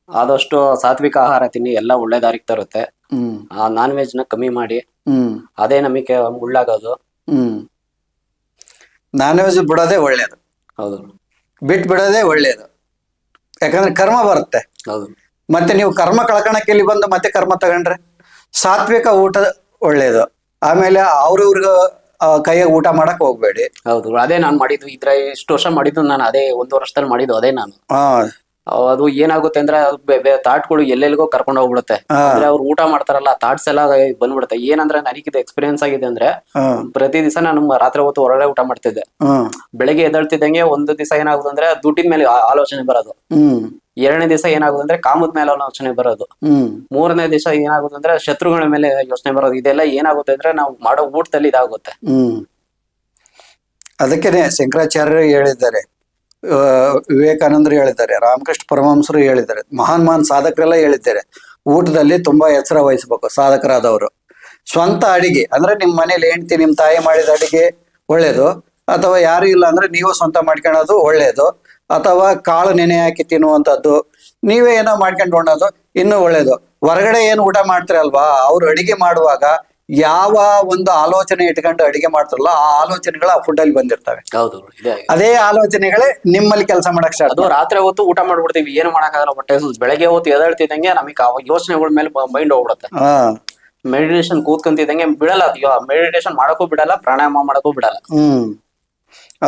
ಆದಷ್ಟು ಸಾತ್ವಿಕ ಆಹಾರ ತಿನ್ನಿ, ಎಲ್ಲ ಒಳ್ಳೆ ದಾರಿಗೆ ತರುತ್ತೆ. ಆ ನಾನ್ ವೆಜ್ ನ ಕಮ್ಮಿ ಮಾಡಿ. ಅದೇ ನಮಗೆ ಉಳ್ಳಾಗೋದು. ನಾನ್ ವೆಜ್ ಬಿಡೋದೇ ಒಳ್ಳೇದು. ಹೌದು. ಬಿಡೋದೇ ಒಳ್ಳೇದು. ಯಾಕಂದ್ರೆ ಕರ್ಮ ಬರುತ್ತೆ. ಹೌದು. ಮತ್ತೆ ನೀವು ಕರ್ಮ ಕಳ್ಕೊಳಕ್ಕೆ ಇಲ್ಲಿ ಬಂದು ಮತ್ತೆ ಕರ್ಮ ತಗೊಂಡ್ರೆ, ಸಾತ್ವಿಕ ಊಟ ಒಳ್ಳೇದು. ಆಮೇಲೆ ಅವ್ರವ್ರಿಗೆ ಕೈಯಾಗ ಊಟ ಮಾಡಕ್ ಹೋಗ್ಬೇಡಿ. ಹೌದು. ಅದೇ ನಾನ್ ಮಾಡಿದ್ದು, ಇಷ್ಟು ವರ್ಷ ಮಾಡಿದ್ದು ನಾನು ಅದೇ 1 ವರ್ಷದಲ್ಲಿ ಮಾಡಿದ್ದು ಅದೇ ನಾನು. ಅದು ಏನಾಗುತ್ತೆ ಅಂದ್ರೆ ತಾಟ್ಗಳು ಎಲ್ಲೆಲ್ಗೋ ಕರ್ಕೊಂಡು ಹೋಗ್ಬಿಡುತ್ತೆ. ಅಂದ್ರೆ ಅವ್ರು ಊಟ ಮಾಡ್ತಾರಲ್ಲ, ತಾಟ್ಸ್ ಎಲ್ಲ ಬಂದ್ಬಿಡುತ್ತೆ. ಏನಂದ್ರೆ ನನಗಿದ ಎಕ್ಸ್ಪೀರಿಯನ್ಸ್ ಆಗಿದೆ ಅಂದ್ರೆ, ಪ್ರತಿ ದಿವಸ ನಾನು ರಾತ್ರಿ ಹೊತ್ತು ಹೊರಗಡೆ ಊಟ ಮಾಡ್ತಿದ್ದೆ. ಬೆಳಿಗ್ಗೆ ಎದ್ದೇಳ್ತಿದ್ದಂಗೆ ಒಂದು ದಿವಸ ಏನಾಗುದು ಅಂದ್ರೆ ದುಡ್ಡಿನ ಮೇಲೆ ಆಲೋಚನೆ ಬರೋದು. 2ನೇ ದಿವಸ ಏನಾಗುದು ಅಂದ್ರೆ ಕಾಮದ ಮೇಲೆ ಆಲೋಚನೆ ಬರೋದು. 3ನೇ ದಿವಸ ಏನಾಗುದು ಅಂದ್ರೆ ಶತ್ರುಗಳ ಮೇಲೆ ಯೋಚನೆ ಬರೋದು. ಇದೆಲ್ಲ ಏನಾಗುತ್ತೆ ಅಂದ್ರೆ ನಾವು ಮಾಡೋ ಊಟದಲ್ಲಿ ಇದಾಗುತ್ತೆ. ಅದಕ್ಕೇನೆ ಶಂಕರಾಚಾರ್ಯರು ಹೇಳಿದ್ದಾರೆ, ವಿವೇಕಾನಂದರು ಹೇಳಿದ್ದಾರೆ, ರಾಮಕೃಷ್ಣ ಪರಮಹಂಸರು ಹೇಳಿದ್ದಾರೆ, ಮಹಾನ್ ಸಾಧಕರೆಲ್ಲ ಹೇಳಿದ್ದಾರೆ, ಊಟದಲ್ಲಿ ತುಂಬಾ ಎಚ್ಚರ ವಹಿಸ್ಬೇಕು ಸಾಧಕರಾದವರು. ಸ್ವಂತ ಅಡಿಗೆ ಅಂದ್ರೆ ನಿಮ್ ಮನೇಲಿ ಹೆಂಡ್ತಿ, ನಿಮ್ ತಾಯಿ ಮಾಡಿದ ಅಡಿಗೆ ಒಳ್ಳೇದು. ಅಥವಾ ಯಾರು ಇಲ್ಲ ಅಂದ್ರೆ ನೀವು ಸ್ವಂತ ಮಾಡ್ಕೊಳ್ಳೋದು ಒಳ್ಳೇದು. ಅಥವಾ ಕಾಳು ನೆನೆ ಹಾಕಿ ತಿನ್ನುವಂಥದ್ದು, ನೀವೇ ಏನೋ ಮಾಡ್ಕೊಂಡು ಉಣ್ಣೋದು ಇನ್ನೂ ಒಳ್ಳೇದು. ಹೊರಗಡೆ ಏನು ಊಟ ಮಾಡ್ತೀರಲ್ವಾ, ಅವ್ರು ಅಡಿಗೆ ಮಾಡುವಾಗ ಯಾವ ಒಂದು ಆಲೋಚನೆ ಇಟ್ಕೊಂಡು ಅಡಿಗೆ ಮಾಡ್ತಾರಲ್ಲ, ಆ ಆಲೋಚನೆಗಳು ಆ ಫುಡ್ ಅಲ್ಲಿ ಬಂದಿರ್ತವೆ. ಹೌದು. ಅದೇ ಆಲೋಚನೆಗಳೇ ನಿಮ್ಮಲ್ಲಿ ಕೆಲಸ ಮಾಡಕ್ ಸ್ಟಾರ್ಟ್. ಅದು ರಾತ್ರಿ ಹೊತ್ತು ಊಟ ಮಾಡ್ಬಿಡ್ತೀವಿ, ಏನು ಮಾಡಕ್ಕಾಗಲ್ಲ. ಹೊಟ್ಟೆ ಬೆಳಗ್ಗೆ ಹೊತ್ತು ಎದ್ದೇಳ್ತಿದ್ದಂಗೆ ನಮಗೆ ಯೋಚನೆಗಳ ಮೇಲೆ ಮೈಂಡ್ ಹೋಗ್ಬಿಡುತ್ತೆ. ಮೆಡಿಟೇಷನ್ ಕೂತ್ಕೊಂತಿದ್ದಂಗೆ ಬಿಡಲ್ಲ. ಮೆಡಿಟೇಷನ್ ಮಾಡಕ್ಕೂ ಬಿಡಲ್ಲ, ಪ್ರಾಣಾಯಾಮ ಮಾಡಕ್ಕೂ ಬಿಡಲ್ಲ.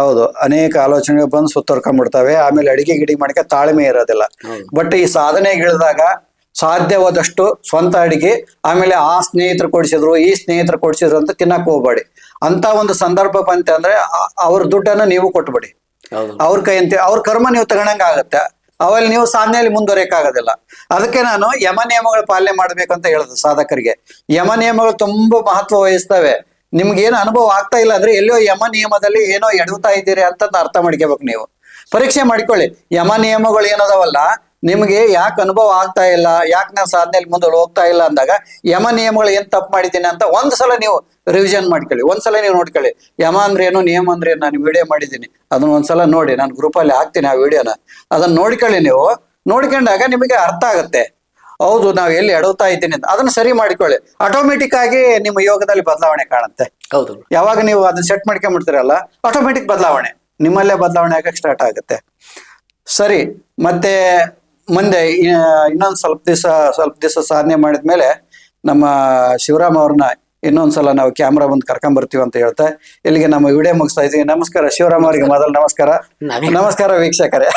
ಹೌದು. ಅನೇಕ ಆಲೋಚನೆಗಳು ಬಂದು ಸುತ್ತರ್ಕೊಂಡ್ಬಿಡ್ತವೆ. ಆಮೇಲೆ ಅಡಿಗೆ ಗಿಡಿಗೆ ಮಾಡಕ್ಕೆ ತಾಳ್ಮೆ ಇರೋದಿಲ್ಲ. ಬಟ್ ಈ ಸಾಧನೆಗೆ ಇಳಿದಾಗ ಸಾಧ್ಯವಾದಷ್ಟು ಸ್ವಂತ ಅಡಿಗೆ, ಆಮೇಲೆ ಆ ಸ್ನೇಹಿತರು ಕೊಡಿಸಿದ್ರು, ಈ ಸ್ನೇಹಿತರು ಕೊಡಿಸಿದ್ರು ಅಂತ ತಿನ್ನಕ್ ಹೋಗ್ಬೇಡಿ. ಅಂತ ಒಂದು ಸಂದರ್ಭ ಬಂತ ಅಂದ್ರೆ ಅವ್ರ ದುಡ್ಡನ್ನ ನೀವು ಕೊಟ್ಬಿಡಿ. ಅವ್ರ ಕೈಯಂತೆ ಅವ್ರ ಕರ್ಮ ನೀವು ತಗೊಳಂಗ ಆಗತ್ತೆ. ಅವಲ್ಲಿ ನೀವು ಸಾಧನೆಯಲ್ಲಿ ಮುಂದುವರಿಯಕ್ ಆಗೋದಿಲ್ಲ. ಅದಕ್ಕೆ ನಾನು ಯಮ ನಿಯಮಗಳ ಪಾಲನೆ ಮಾಡ್ಬೇಕಂತ ಹೇಳುದು ಸಾಧಕರಿಗೆ. ಯಮ ನಿಯಮಗಳು ತುಂಬಾ ಮಹತ್ವ ವಹಿಸ್ತವೆ. ನಿಮ್ಗೆ ಏನು ಅನುಭವ ಆಗ್ತಾ ಇಲ್ಲ ಅಂದ್ರೆ ಎಲ್ಲೋ ಯಮ ನಿಯಮದಲ್ಲಿ ಏನೋ ಎಡುತ್ತಾ ಇದ್ದೀರಿ ಅಂತ ಅರ್ಥ ಮಾಡ್ಕೋಬೇಕು ನೀವು. ಪರೀಕ್ಷೆ ಮಾಡಿಕೊಳ್ಳಿ. ಯಮ ನಿಯಮಗಳು ಏನದಾವಲ್ಲ, ನಿಮಗೆ ಯಾಕೆ ಅನುಭವ ಆಗ್ತಾ ಇಲ್ಲ, ಯಾಕೆ ನಾನು ಸಾಧನೆಯಲ್ಲಿ ಮುಂದೆ ಹೋಗ್ತಾ ಇಲ್ಲ ಅಂದಾಗ ಯಮ ನಿಯಮಗಳು ಏನ್ ತಪ್ಪು ಮಾಡಿದ್ದೀನಿ ಅಂತ ಒಂದ್ಸಲ ನೀವು ರಿವಿಷನ್ ಮಾಡ್ಕೊಳ್ಳಿ, ಒಂದ್ಸಲ ನೀವು ನೋಡ್ಕೊಳ್ಳಿ. ಯಮ ಅಂದ್ರೆ ಏನು, ನಿಯಮ ಅಂದ್ರೆ ಏನು, ನಾನು ವಿಡಿಯೋ ಮಾಡಿದ್ದೀನಿ, ಅದನ್ನ ಒಂದ್ಸಲ ನೋಡಿ, ನಾನು ಗ್ರೂಪಲ್ಲಿ ಹಾಕ್ತೀನಿ ಆ ವಿಡಿಯೋನ, ಅದನ್ನ ನೋಡ್ಕೊಳ್ಳಿ. ನೀವು ನೋಡ್ಕೊಂಡಾಗ ನಿಮಗೆ ಅರ್ಥ ಆಗುತ್ತೆ, ಹೌದು ನಾವು ಎಲ್ಲಿ ಎಡವ್ತಾ ಇದ್ದೀನಿ ಅಂತ. ಅದನ್ನ ಸರಿ ಮಾಡಿಕೊಳ್ಳಿ, ಆಟೋಮೆಟಿಕ್ ಆಗಿ ನಿಮ್ಮ ಯೋಗದಲ್ಲಿ ಬದಲಾವಣೆ ಕಾಣುತ್ತೆ. ಹೌದು. ಯಾವಾಗ ನೀವು ಅದನ್ನ ಸೆಟ್ ಮಾಡ್ಕೊಂಡ್ಬಿಡ್ತೀರಲ್ಲ, ಆಟೋಮೆಟಿಕ್ ಬದಲಾವಣೆ ನಿಮ್ಮಲ್ಲೇ ಬದಲಾವಣೆ ಆಗಕ್ಕೆ ಸ್ಟಾರ್ಟ್ ಆಗುತ್ತೆ. ಸರಿ, ಮತ್ತೆ ಮುಂದೆ ಇನ್ನೊಂದು ಸ್ವಲ್ಪ ದಿವಸ ಸಾಧನೆ ಮಾಡಿದ್ಮೇಲೆ ನಮ್ಮ ಶಿವರಾಮ್ ಅವ್ರನ್ನ ಇನ್ನೊಂದ್ಸಲ ನಾವು ಕ್ಯಾಮ್ರಾ ಬಂದು ಕರ್ಕೊಂಡ್ ಬರ್ತೀವಿ ಅಂತ ಹೇಳ್ತಾ ಇಲ್ಲಿಗೆ ನಮ್ಮ ವಿಡಿಯೋ ಮುಗಿಸ್ತಾ ಇದೀವಿ. ನಮಸ್ಕಾರ ಶಿವರಾಮ್ ಅವರಿಗೆ ಮೊದಲು ನಮಸ್ಕಾರ. ನಮಸ್ಕಾರ ವೀಕ್ಷಕರೇ.